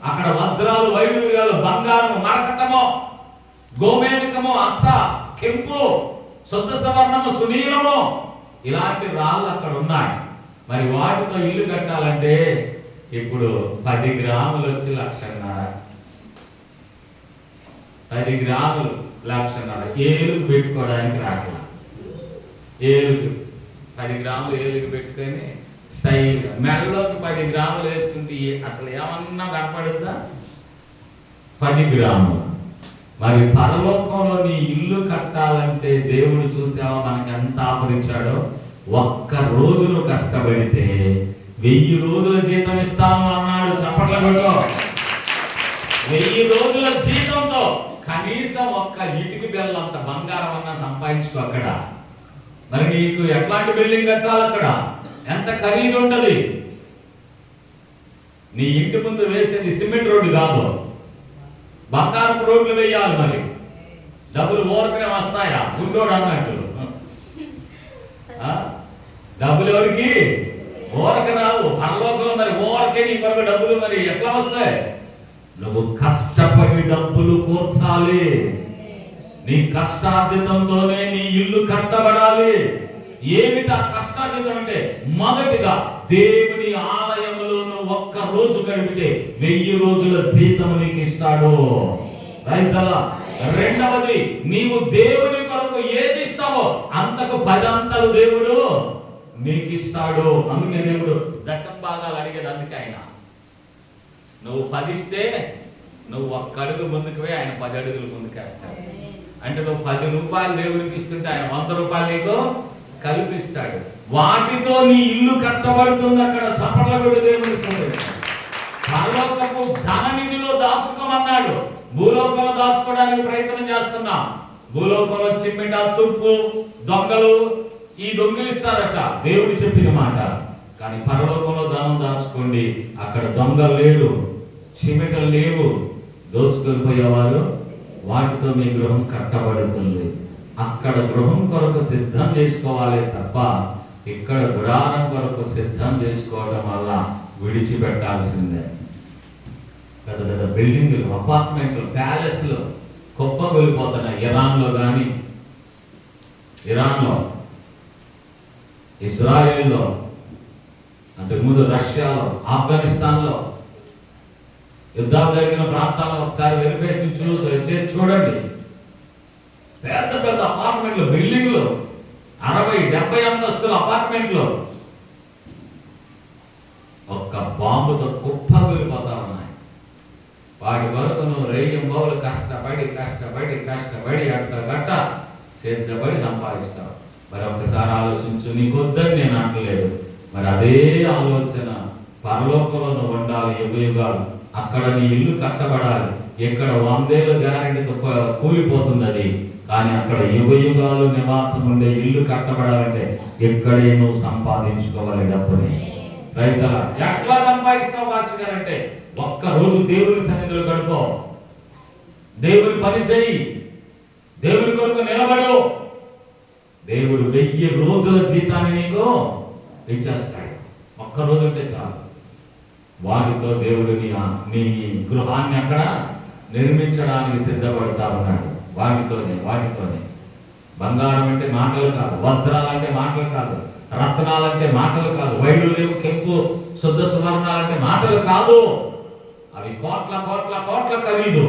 అక్కడ వజ్రాలు, వైడూర్యాలు, బంగారము, మరకతము, గోమేధికము, అచ్చ, కెంపు, శుద్ధ సవర్ణము, సునీలము, ఇలాంటి రాళ్ళు అక్కడ ఉన్నాయి. మరి వాటితో ఇల్లు కట్టాలంటే ఇప్పుడు 10 గ్రాములు వచ్చి 1,50,000. 10 గ్రాములు 1,50,000. ఏలుగు పెట్టుకోవడానికి రాట్లా. ఏలుగు 10 గ్రాములు ఏలుగు పెట్టుకొని స్టైల్గా మెడలోకి 10 గ్రాములు వేసుకుంటే అసలు ఏమన్నా కనపడుద్దా? 10 గ్రాములు. మరి పరలోకంలో నీ ఇల్లు కట్టాలంటే దేవుడు చూసావా మనకి ఎంత ఆఫరించాడో? ఒక్క రోజును కష్టపడితే 1000 రోజుల జీతం ఇస్తాను అన్నాడు. చప్పట్ల కొట్టు. 1000 రోజుల జీతంతో కనీసం ఒక్క ఇటుక బెల్లంత బంగారం అన్నా సంపాదించుకో అక్కడ. మరి నీకు ఎట్లాంటి బిల్డింగ్ కట్టాలి? అక్కడ ఎంత ఖరీదు ఉంటుంది? నీ ఇంటి ముందు వేసేది సిమెంట్ రోడ్డు కాదు, బంగారపు రోడ్లు వేయాలి. మరి డబ్బులు ఊరకనే వస్తాయా? గుండోడు అన్నట్టు డబ్బులు ఎవరికి? ఊరక రావు. పరలోకంలో మరి ఊరకే నీ కొరకు డబ్బులు మరి ఎట్లా వస్తాయి? నువ్వు కష్టపడి డబ్బులు కూర్చాలి. నీ కష్టార్జితంతోనే నీ ఇల్లు కట్టబడాలి. ఏమిటా కష్టార్జితం అంటే? మొదటిగా దేవుని ఆలయములో ఒక్క రోజు గడిపితే 1000 రోజుల జీతం నీకు ఇస్తాడు. రెండవది, నీవు దేవుని కొరకు ఏది ఇస్తావో అంతకు 10 అంతలు దేవుడు నీకు ఇస్తాడు. అందుకే దేవుడు దశంభాగాలు అడిగేది. అందుకే ఆయన నువ్వు 10 ఇస్తే నువ్వు 1 అడుగు ముందుకు పోయి ఆయన 10 అడుగులు ముందుకేస్తాడు. అంటే నువ్వు 10 రూపాయలు దేవునికి ఇస్తుంటే ఆయన 100 రూపాయలు నీకు కల్పిస్తాడు. వాటితో నీ ఇల్లు కట్టబడుతుంది. అక్కడ చప్పట్ల కూడా దేవుడు పరలోకపు ధన నిధిలో దాచుకోమన్నాడు. భూలోకంలో దాచుకోవడానికి ప్రయత్నం చేస్తున్నాం. భూలోకంలో చిమ్మిట, తుప్పు, దొంగలు ఈ దొంగిలిస్తారట దేవుడు చెప్పిన మాట. కానీ పరలోకంలో ధనం దాచుకోండి. అక్కడ దొంగలు లేరు, చిమ్మిటలు లేవు, దోచుకొని పోయేవారు. వాటితో మీ గృహం కట్టబడుతుంది. అక్కడ గృహం కొరకు సిద్ధం చేసుకోవాలి తప్ప ఇక్కడ గుడారం కొరకు సిద్ధం చేసుకోవడం వల్ల విడిచిపెట్టాల్సిందే. పెద్ద పెద్ద బిల్డింగ్లు, అపార్ట్మెంట్లు, ప్యాలెస్లు గొప్ప వెళ్ళిపోతున్నాయి. ఇరాన్లో కానీ, ఇరాన్లో, ఇజ్రాయిల్లో, అంతకుముందు రష్యాలో, ఆఫ్ఘనిస్తాన్లో యుద్ధాలు జరిగిన ప్రాంతాల్లో ఒకసారి వెరిఫికేషన్ చూడండి. పెద్ద పెద్ద అపార్ట్మెంట్లు, బిల్డింగ్లు, 60-70 అంతస్తుల అపార్ట్మెంట్లు ఒక్క బాంబుతో కుప్ప వెళ్ళిపోతా ఉన్నాయి. వాటి వరకు నువ్వు రేయం బౌలు కష్టపడి గట్ట సిద్ధపడి సంపాదిస్తావు. మరి ఒక్కసారి ఆలోచించు. నీకొద్దని నేను అంటలేదు, మరి అదే ఆలోచన పరలోకంలో నువ్వు ఉండాలి. యుగాలు అక్కడ నీ ఇల్లు కట్టబడాలి. ఇక్కడ 100 ఏళ్ళ గ్యారెంటీతో కూలిపోతుంది అది, కానీ అక్కడ యుగాలు నివాసం ఉండే ఇల్లు కట్టబడాలంటే ఇక్కడే నువ్వు సంపాదించుకోవాలి డబ్బుని. రైతులా ఎట్లా సంపాదిస్తావు మార్చుగారంటే ఒక్కరోజు దేవుని సన్నిధిలో గడుపో, దేవుని పని చేయి, దేవుని కొరకు నిలబడు. దేవుడు 1000 రోజుల జీతాన్ని నీకు ఇచ్చేస్తాడు. ఒక్కరోజు ఉంటే చాలు. వాటితో దేవుడు నీ గృహాన్ని అక్కడ నిర్మించడానికి సిద్ధపడతా ఉన్నాడు. వాటితోనే బంగారం అంటే మాటలు కాదు, వజ్రాలు అంటే మాటలు కాదు, రత్నాలంటే మాటలు కాదు, వైడూర్యం, కెంపు, శుద్ధ సువర్ణాలంటే మాటలు కాదు. అవి కోట్ల ఖరీదు.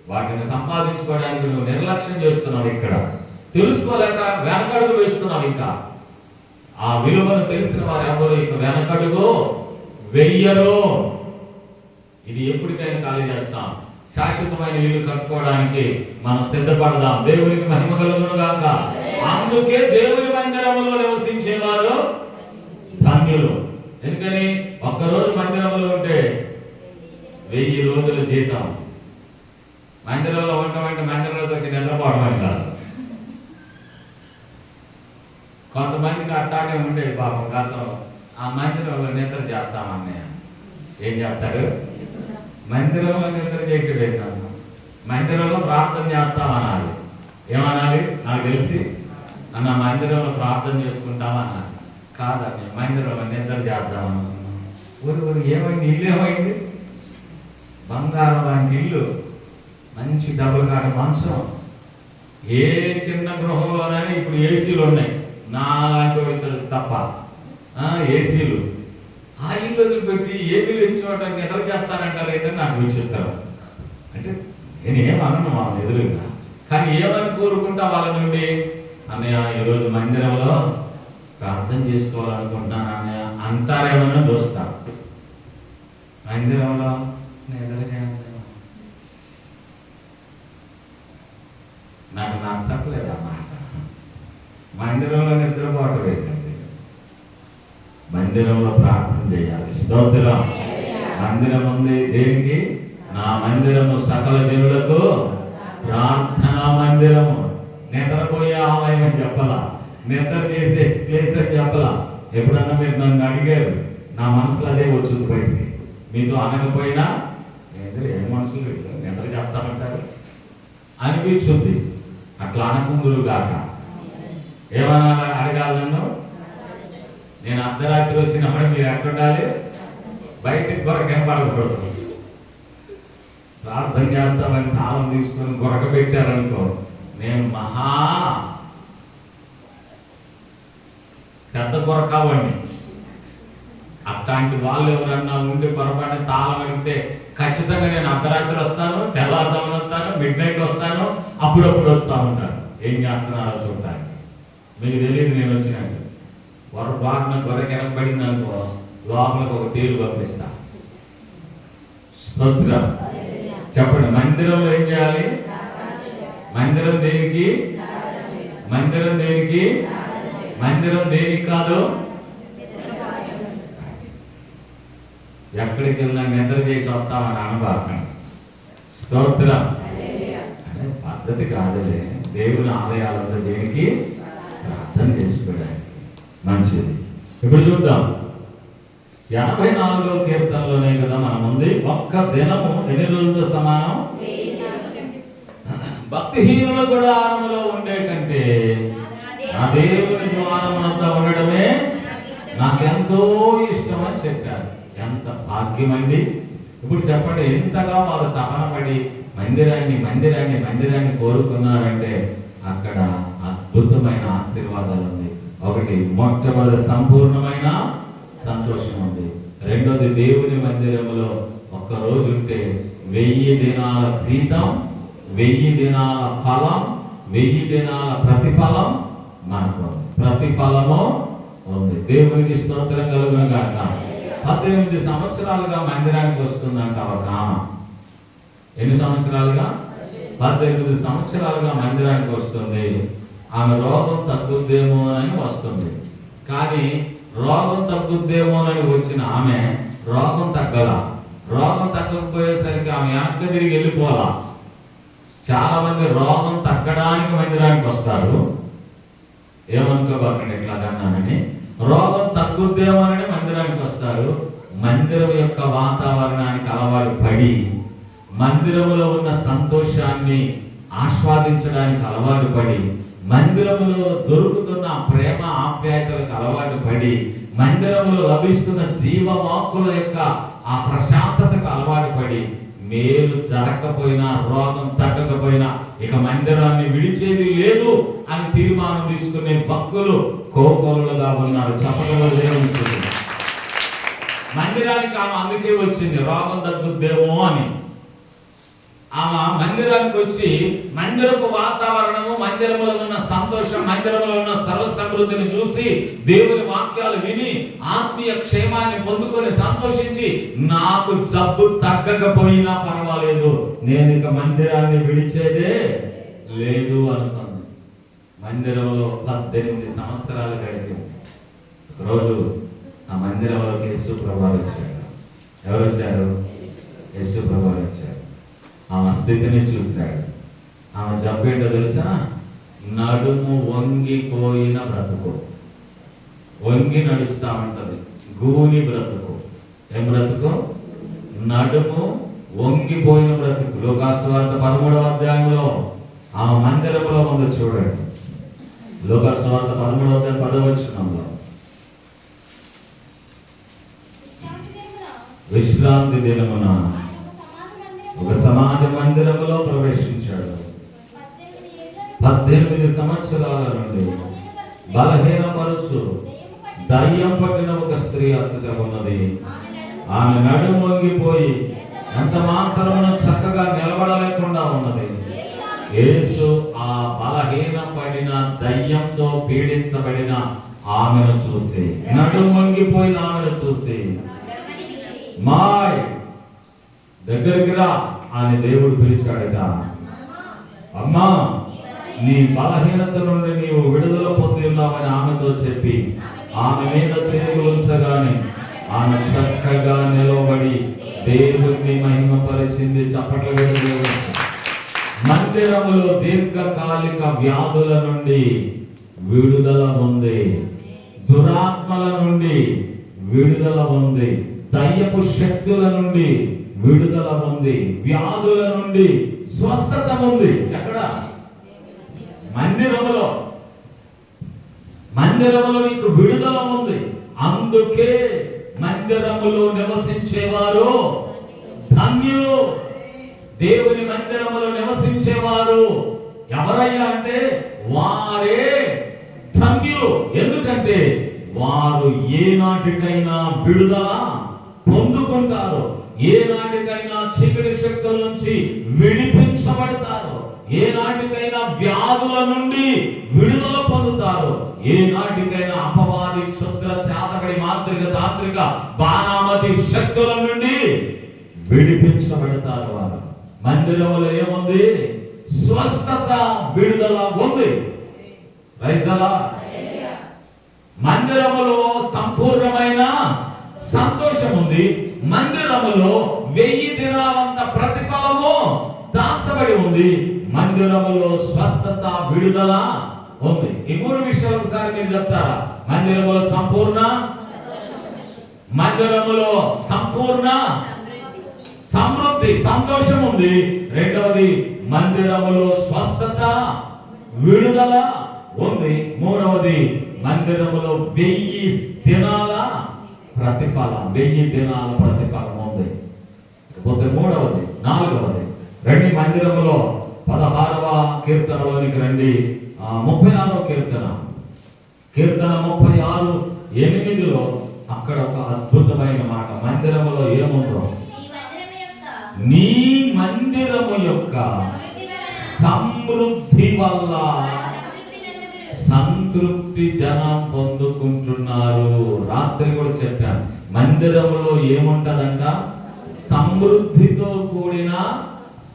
వాటిని సంపాదించుకోవడానికి నువ్వు నిర్లక్ష్యం చేస్తున్నావు. ఇక్కడ తెలుసుకోలేక వెనకడుగు వేస్తున్నావు. ఇంకా ఆ విలువను తెలిసిన వారు ఎవరు ఇక వెనకడుగు వెయ్యరు. ఇది ఎప్పటికైనా ఖాళీ చేస్తాం. శాశ్వతమైన ఇల్లు కట్టుకోవడానికి మనం సిద్ధపడదాం. దేవునికి మహిమ కలుగును గాక. అందుకే దేవుని మందిరములో నివసించేవారు ధన్యులు. ఎందుకని? ఒక్కరోజు మందిరంలో ఉంటే 1000 రోజుల జీతం. మందిరంలో ఉండటం మందిరంలోకి వచ్చి నిద్రపోవడం అని కాదు. కొంతమందికి అట్టానే ఉండే పాపం గతం. ఆ మందిరంలో నిద్ర చేస్తామన్నయ్య. ఏం చేస్తారు? మందిరంలో నిద్ర చేయటం. మందిరంలో ప్రార్థన చేస్తామనాలి. ఏమనాలి? నాకు తెలిసి అన్న మందిరంలో ప్రార్థన చేసుకుంటామన్నాలి. కాదండి, మందిరంలో నిద్ర చేద్దామనుకున్నాం. ఊరు ఏమైంది? ఇల్లు ఏమైంది? బంగారం లాంటి ఇల్లు, మంచి డబుల్ కాడ మంచం. ఏ చిన్న గృహంలోనైనా ఇప్పుడు ఏసీలు ఉన్నాయి. నా లాంటి వాడితో తప్ప ఏసీలు. ఆ ఇల్లు వదిలిపెట్టి ఏమీ ఎంచుకోవటానికి నిద్ర చేస్తానంటారు. అయితే నాకు విచిత్రం. అంటే నేను ఏమన్నాను వాళ్ళ ఎదురుగా, కానీ ఏమని కోరుకుంటా వాళ్ళ నుండి, అన్నయ్య ఈరోజు మందిరంలో ప్రార్థన చేసుకోవాలనుకుంటున్నాను అన్నయ్య అంటారేమన్నా చూస్తా. మందిరంలో నిద్ర చేస్తాను నాకు నచ్చట్లేదు అన్నమాట. మందిరంలో నిద్రపోవటం ఏంటండి? మందిరంలో ప్రార్థన చేయాలి. స్తోత్రం. మందిరం ఉంది దేనికి? నా మందిరము సకల జనులకు ప్రార్థనా మందిరము. నిద్రపోయే ఆలయం అని చెప్పలా, నిద్ర చేసే ప్లేస్ అని చెప్పలా. ఎప్పుడన్నా మీరు నన్ను అడిగారు, నా మనసులో అదే వచ్చింది బయటికి. మీతో అనకపోయినా ఏం మనసులు నిద్ర చెప్తామంటారు అనిపించుంది. అట్లా అనకుందురు గాక. ఏమన్నా అడగాలి నన్ను? నేను అర్ధరాత్రి వచ్చినప్పుడు మీరు ఎక్కడుండాలి? బయటికి గొరక కనపడకూడదు. ప్రార్థన చేస్తామని తాళం తీసుకొని గొరక పెట్టారనుకో, నేను మహా పెద్ద గొరకావండి. అట్లాంటి వాళ్ళు ఎవరన్నా ఉండి పొరపాటు తాళం అడిగితే ఖచ్చితంగా నేను అర్ధరాత్రి వస్తాను, తెల్లారుదామని వస్తాను, మిడ్-నైట్ వస్తాను, అప్పుడప్పుడు వస్తూ ఉంటాను. ఏం చేస్తున్నారో చూడటానికి. మీకు తెలియదు నేను వచ్చినట్టు. పొరపాటున గొర్రె వెనకబడింది అనుకో, లోపలికి ఒక తేలు పంపిస్తా. స్తోత్రం. చెప్పండి, మందిరంలో ఏం చేయాలి? మందిరం దేనికి? మందిరం దేనికి? మందిరం దేనికి కాదు. ఎక్కడికి వెళ్ళినా నిద్ర చేసి వస్తామని అనబాకండి. స్తోత్రం. అనే పద్ధతి కాదులే. దేవుని ఆలయాలలో దేనికి? ప్రార్థన చేసుకోవడానికి. మంచిది. ఇప్పుడు చూద్దాం. 84వ కీర్తనలోనే కదా మనం ఉంది. ఒక్క దినము ఎన్ని రోజులతో సమానం? భక్తిహీనుల గుడారములో ఉండే కంటే నా దేవుని ద్వారమునంతా ఉండడమే నాకెంతో ఇష్టం అని చెప్పారు. ఎంత భాగ్యమండి. ఇప్పుడు చెప్పండి, ఎంతగా వారు తపన పడి మందిరాన్ని కోరుకున్నారంటే అక్కడ అద్భుతమైన ఆశీర్వాదాలు ఉంది. ఒకటి, మొట్టమొదటి సంపూర్ణమైన సంతోషం ఉంది. రెండోది, దేవుని మందిరంలో ఒక్కరోజు ఉంటే 1000 దినాల జీతం, 1000 దినాల ఫలం, 1000 దినాల ప్రతిఫలం మనకు ప్రతిఫలము ఉంది. దేవునికి స్తోత్రం కలుగును గాక. 18 సంవత్సరాలుగా మందిరానికి వస్తుందంట ఒక ఆమె. ఎన్ని సంవత్సరాలుగా? 18 సంవత్సరాలుగా మందిరానికి వస్తుంది. ఆమె రోగం తగ్గుద్దేమోనని వస్తుంది. కానీ రోగం తగ్గుద్దేమోనని వచ్చిన ఆమె రోగం తగ్గకపోయేసరికి ఆమె వెనక్కి తిరిగి వెళ్ళిపోలా. చాలా మంది రోగం తగ్గడానికి మందిరానికి వస్తారు. ఏమనుకోబాకండి ఇట్లాగన్నానని. రోగం తగ్గుద్దేమోనని మందిరానికి వస్తారు. మందిరం యొక్క వాతావరణానికి అలవాటు పడి మందిరములో ఉన్న సంతోషాన్ని ఆస్వాదించడానికి అలవాటు పడి, మందిరములో దొరుకుతున్న ప్రేమ ఆప్యాయతలకు అలవాటు పడి, మందిరంలో లభిస్తున్న జీవవాక్కుల యొక్క ఆ ప్రశాంతతకు అలవాటు పడి, మేలు జరగకపోయినా రోగం తగ్గకపోయినా ఇక మందిరాన్ని విడిచేది లేదు అని తీర్మానం తీసుకునే భక్తులు కోకొల్లలుగా ఉన్నారు. చెప్పగలరు. మందిరానికి ఆమె అందుకే వచ్చింది, రోగం తగ్గుద్దేమో అని. ఆమె మందిరానికి వచ్చి మందిరపు వాతావరణము, మందిరములో ఉన్న సంతోషం, మందిరములో ఉన్న సర్వ సమృద్ధిని చూసి దేవుని వాక్యాలు విని ఆత్మీయ క్షేమాన్ని పొందుకొని సంతోషించి, నాకు జబ్బు తగ్గకపోయినా పర్వాలేదు, నేను ఇక మందిరాన్ని విడిచేదే లేదు అనుకుంది. మందిరంలో 18 సంవత్సరాలు గడిపింది. ఒకరోజు ఆ మందిరంలోకి యేసు ప్రభువు వచ్చాడు. ఎవరు వచ్చారు? యేసు ప్రభువు వచ్చారు. ఆమె స్థితిని చూశాడు. ఆమె జబ్బు ఏంటో తెలుసా? నడుము వంగిపోయిన బ్రతుకు. వంగి నడుస్తా ఉంటది, గూని బ్రతుకు. ఏం బ్రతుకు? నడుము వంగిపోయిన బ్రతుకు. లూకాసు వార్త 13వ అధ్యాయంలో ఆమె మందిరంలో ఉంది చూడండి. లూకాసు వార్త 13వ అధ్యాయం 10వ వచనంలో, విశ్రాంతి దినమున ఒక సమాజ మందిరములో ప్రవేశించాడు. 18 సంవత్సరాల నుండి బలహీనపరుచు దయ్యం పట్టిన ఒక స్త్రీ అచ్చట ఉన్నది. ఆమె నడుము వంగిపోయి ఎంత మాత్రమున చక్కగా నిలబడలేకుండా ఉన్నది. యేసు ఆ బలహీన పడిన దయ్యంతో పీడించబడిన ఆమెను చూసి, నడుము వంగిపోయిన ఆమెను చూసి, మాయ్ దగ్గరికి రా అని దేవుడు పిలిచాడట. అమ్మా, నీ బలహీనత నుండి నీవు విడుదల పొంది ఉన్నావని ఆమెతో చెప్పి ఆమె మీద చేతులు ఉంచగానే ఆమె చక్కగా నిలబడి దేవుడిని మహిమపరిచింది. చప్పట్లు. మందిరములో దీర్ఘకాలిక వ్యాధుల నుండి విడుదల ఉంది, దురాత్మల నుండి విడుదల ఉంది, దయ్యపు శక్తుల నుండి విడుదల ఉంది, వ్యాధుల నుండి స్వస్థత ఉంది. ఎక్కడ? మందిరములో. మందిరములో నీకు విడుదల ఉంది. అందుకే మందిరములో నివసించేవారు ధన్యులు. దేవుని మందిరములో నివసించేవారు ఎవరయ్యా అంటే వారే ధన్యులు. ఎందుకంటే వారు ఏనాటికైనా విడుదల పొందుకుంటారు, ఏనాటికైనా చీకటి శక్తుల నుంచి విడిపించబడతారు, ఏనాటికైనా వ్యాధుల నుండి విడుదల పొందుతారు, ఏనాటికైనా అపవాది క్షుద్ర చాతకడి మాంత్రిక తాంత్రిక బాణామతి శక్తుల నుండి విడిపించబడతారు. వారు మందిరంలో ఏముంది? స్వస్థత, విడుదల ఉంది. మందిరములో సంపూర్ణమైన సంతోషం ఉంది. మందిరములో 1000 దినాలంత ప్రతిఫలము దాచబడి ఉంది. మందిరములో స్వస్థత, విడుదల ఉంది. ఈ 3 విషయాలు ఒకసారి మీరు చెప్తారా? మందిరములో సంపూర్ణ, మందిరములో సంపూర్ణ సమృద్ధి, సంతోషం ఉంది. రెండవది మందిరములో స్వస్థత, విడుదల ఉంది. మూడవది మందిరములో 1000 దినాల ప్రతిఫలం, 1000 దినాల ప్రతిఫలం ఉంది. పోతే మూడవది, నాలుగవది రండి మందిరములో 16వ కీర్తనలోనికి రండి. 36వ కీర్తన 36:8 అక్కడ ఒక అద్భుతమైన మాట. మందిరములో ఏముందో, నీ మందిరము యొక్క సమృద్ధి వల్ల సంతృప్తి జనం పొందుకుంటున్నారు. రాత్రి కూడా చెప్పాను, మందిరములో ఏముంటదంట? సమృద్ధితో కూడిన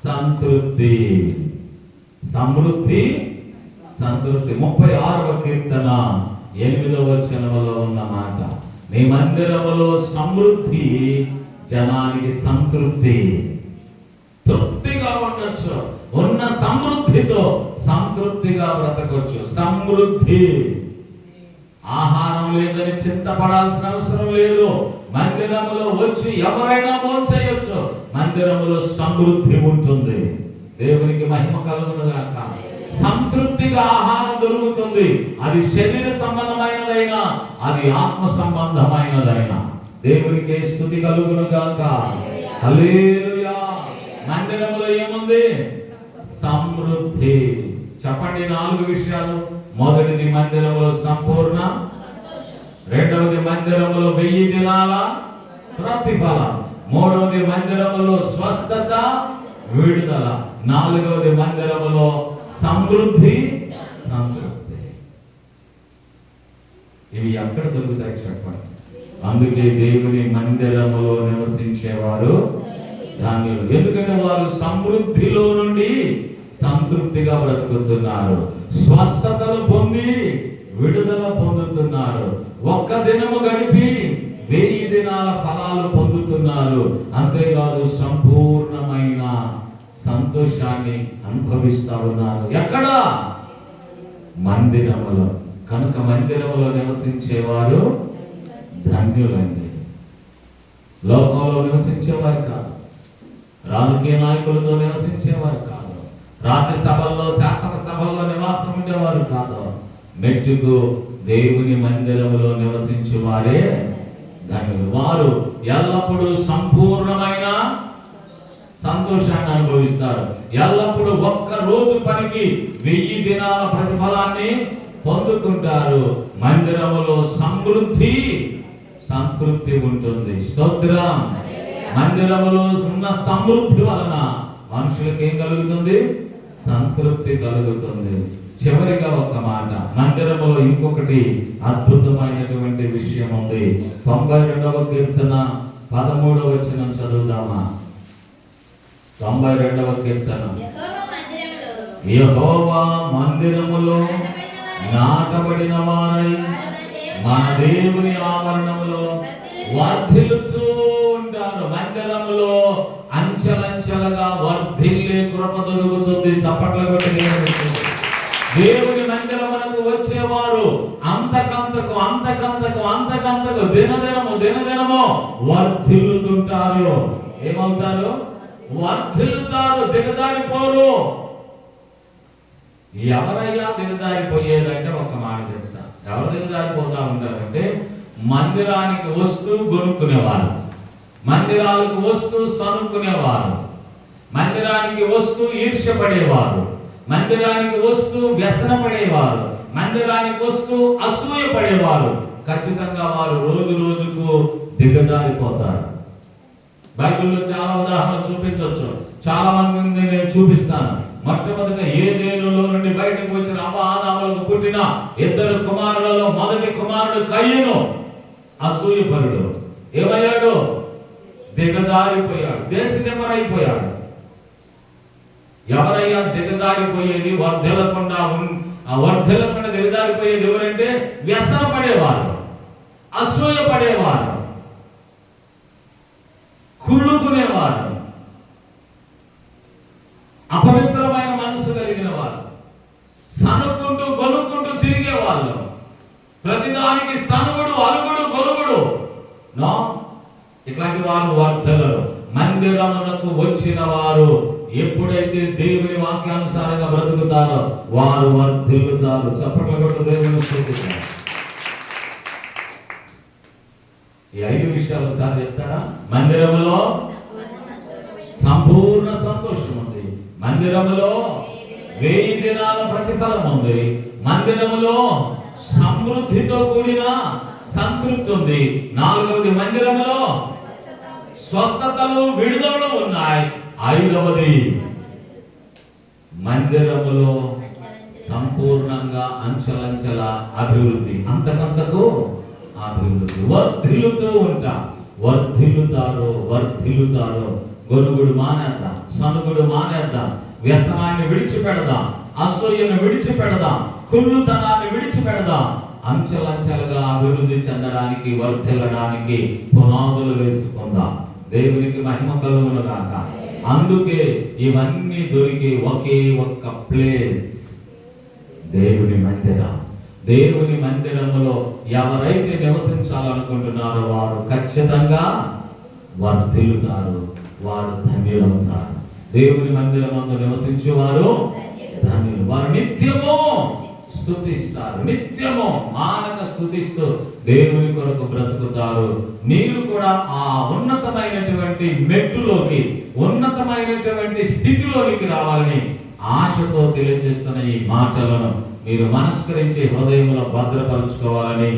సంతృప్తి. సమృద్ధి, సంతృప్తి. 36వ కీర్తన 8వ వచనములో ఉన్న మాట. నీ మందిరములో సమృద్ధి, జనానికి సంతృప్తి, తృప్తిగా ఉండొచ్చు. ఉన్న సమృద్ధితో సంతృప్తిగా బ్రతకొచ్చు. సమృద్ధి. ఆహారం లేదని చింతపడాల్సిన అవసరం లేదు. మందిరములో వచ్చి ఎవరైనా భోంచేయొచ్చు. మందిరములో సమృద్ధి ఉంటుంది. దేవునికి మహిమ కలుగును గాక. సంతృప్తిగా ఆహారం దొరుకుతుంది. అది శరీర సంబంధమైనదైనా, అది ఆత్మ సంబంధమైనదైనా. దేవునికి స్తుతి కలుగును గాక. హల్లెలూయా. మందిరములో ఏముంది? సమృద్ధి. చెప్పండి 4 విషయాలు. మొదటిది మందిరములో సంపూర్ణ, రెండవది మందిరములో 1000 దినాల ప్రతిఫలం, మూడవది మందిరములో స్వస్థత, విడుదల, నాలుగవది మందిరములో సమృద్ధి, సంతృప్తి. ఇవి ఎక్కడ దొరుకుతాయి చెప్పండి. అందుకే దేవుని మందిరములో నివసించేవారు ధన్యులు. ఎందుకంటే వారు సమృద్ధిలో నుండి సంతృప్తిగా బ్రతుకుతున్నారు. స్వస్థతలు పొంది విడుదల పొందుతున్నారు. ఒక్క దినము గడిపి 1000 దినాల ఫలాలు పొందుతున్నారు. అంతేకాదు సంపూర్ణమైన సంతోషాన్ని అనుభవిస్తా ఉన్నారు. ఎక్కడ? మందిరములో. కనుక మందిరములో నివసించేవారు ధన్యులండి. లోకంలో నివసించేవారు కాదు, రాజకీయ నాయకులతో నివసించేవారు కాదు, రాజ్యసభల్లో శాసనసభల్లో నివాసం ఉండేవారు కాదు. మెట్టుకు దేవుని మందిరములో నివసించేవారే ధన్యులు. వారు ఎల్లప్పుడూ సంపూర్ణమైన సంతోషాన్ని అనుభవిస్తారు. ఎల్లప్పుడూ ఒక్క రోజు పనికి 1000 దినాల ప్రతిఫలాన్ని పొందుకుంటారు. మందిరములో సమృద్ధి, సంతృప్తి ఉంటుంది. స్తోత్రం. మందిరములో ఉన్న సమృద్ధి వలన మనుషులకు ఏం కలుగుతుంది? సంతృప్తి కలుగుతుంది. చివరిగా ఒక మాట, మందిరములో ఇంకొకటి అద్భుతమైనటువంటి విషయం ఉంది. 92వ కీర్తన 13వ వచనం చదువుదామా? 92వ కీర్తన. యెహోవా మందిరములో నాటబడిన వారై మన దేవుని ఆవరణములో వర్ధిల్లుచూ ఉంటారు. మందిరములో అంచెలంచెలుగా వర్ధిల్లే కృప దొరుకుతుంది. చప్పట్ల కొట్టి దేవుని మందిరమునకు వచ్చేవారు అంతకంతకు అంతకంతకు అంతకంతకు దినదినము వర్ధిల్లుతుంటారు. ఏమవుతారు? వర్ధిల్లుతారు, దిగజారిపోరు. ఎవరయ్యా దిగజారిపోయేదంటే ఒక మాట చెప్తా. ఎవరు దిగజారిపోతా ఉంటారంటే మందిరానికి వస్తూ గొనుక్కునేవారు, మందిరాలకు వస్తూ సనుక్కునేవారు, మందిరానికి వస్తూ ఈర్ష్యపడేవారు, మందిరానికి వస్తూ వ్యసనపడేవారు, మందిరానికి వస్తూ అసూయ పడేవారు. ఖచ్చితంగా వారు రోజు రోజుకు దిగజారిపోతారు. బైబిల్లో చాలా ఉదాహరణలు చూపించవచ్చు. చాలా మంది నేను చూపిస్తాను. మొట్టమొదట ఏదేనులో నుండి బయటకు వచ్చిన అవ్వ ఆదాములకు పుట్టిన 2 కుమారులలో మొదటి కుమారుడు కయ్యను అసూయపరుడు. ఏమయ్యాడు? దిగజారిపోయాడు, దేశదిమ్మరైపోయాడు. ఎవరయ్యా దిగజారిపోయేది? వర్ధిల్లకుండా దిగజారిపోయేది ఎవరంటే వ్యసన పడేవారు, అసూయ పడేవారు, కుళ్ళుకునేవారు, అపవిత్రమైన మనసు కలిగిన వారు, సనుక్కుంటూ గొలుక్కుంటూ తిరిగేవాళ్ళు. ప్రతిదానికి సనుగుడు, అలుగుడు, గొలుగుడు. నో, ఇట్లాంటి వారు వర్ధలరు. మందిరమునకు వచ్చిన వారు ఎప్పుడైతే దేవుని వాక్యానుసారంగా బ్రతుకుతారో వారు వర్ధిల్లుతారు. చప్పట్లు కొట్టు దేవుని స్తుతించారు. ఈ 5 విషయాలు ఒకసారి చెప్తారా? మందిరములో సంపూర్ణ సంతోషం ఉంది, మందిరములో 1000 దినాల ప్రతిఫలం ఉంది, మందిరములో సమృద్ధితో కూడిన సంతృప్తి ఉంది. 4వది మందిరములో స్వస్థతలు విడుదలలు ఉన్నాయి. 5వది మందిరములో సంపూర్ణంగా అంచెలంచెల అభివృద్ధి, అంతకంతకు అభివృద్ధి. వర్ధిల్లుతూ ఉంటాం, వర్ధిల్లుతారు. గొనుగుడు మానేద్దాం, సనుగుడు మానేద్దాం, వ్యసనాన్ని విడిచిపెడదాం, అసూయను విడిచిపెడదాం, కుళ్ళుతనాన్ని విడిచిపెడదాం. అంచెలంచెలుగా అభివృద్ధి చెందడానికి, వర్ధిల్లడానికి పునాదులు వేసుకుందాం. దేవునికి మహిమ కలుగును గాక. అందుకే ఇవన్నీ దొరికే ఒకే ఒక్క ప్లేస్ దేవుని మందిరం. దేవుని మందిరములో ఎవరైతే నివసించాలనుకుంటున్నారో వారు ఖచ్చితంగా వర్ధిల్లుతారు, వారు ధన్యులవుతారు. దేవుని మందిరమందు నివసించేవారు ధన్యులు. వారు నిత్యము స్తుతిస్తారు, నిత్యము మానక స్తుతిస్తూ దేవుని కొరకు బ్రతుకుతారు. మీరు కూడా ఆ ఉన్నతమైనటువంటి మెట్టులోకి, ఉన్నతమైనటువంటి స్థితిలోనికి రావాలని ఆశతో తెలియజేస్తున్న ఈ మాటలను మీరు మనస్కరించి హృదయంలో భద్రపరుచుకోవాలని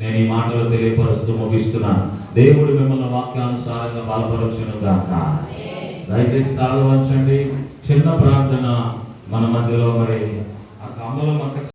నేను ఈ మాటలు తెలియపరుస్తూ ముగిస్తున్నాను. దేవుడు మిమ్మల్ని వాక్యానుసారంగా బలపరచును గాక. దయచేసి తాళ వంచండి. చిన్న ప్రార్థన మన మధ్యలో మరి ఆ కమ్మల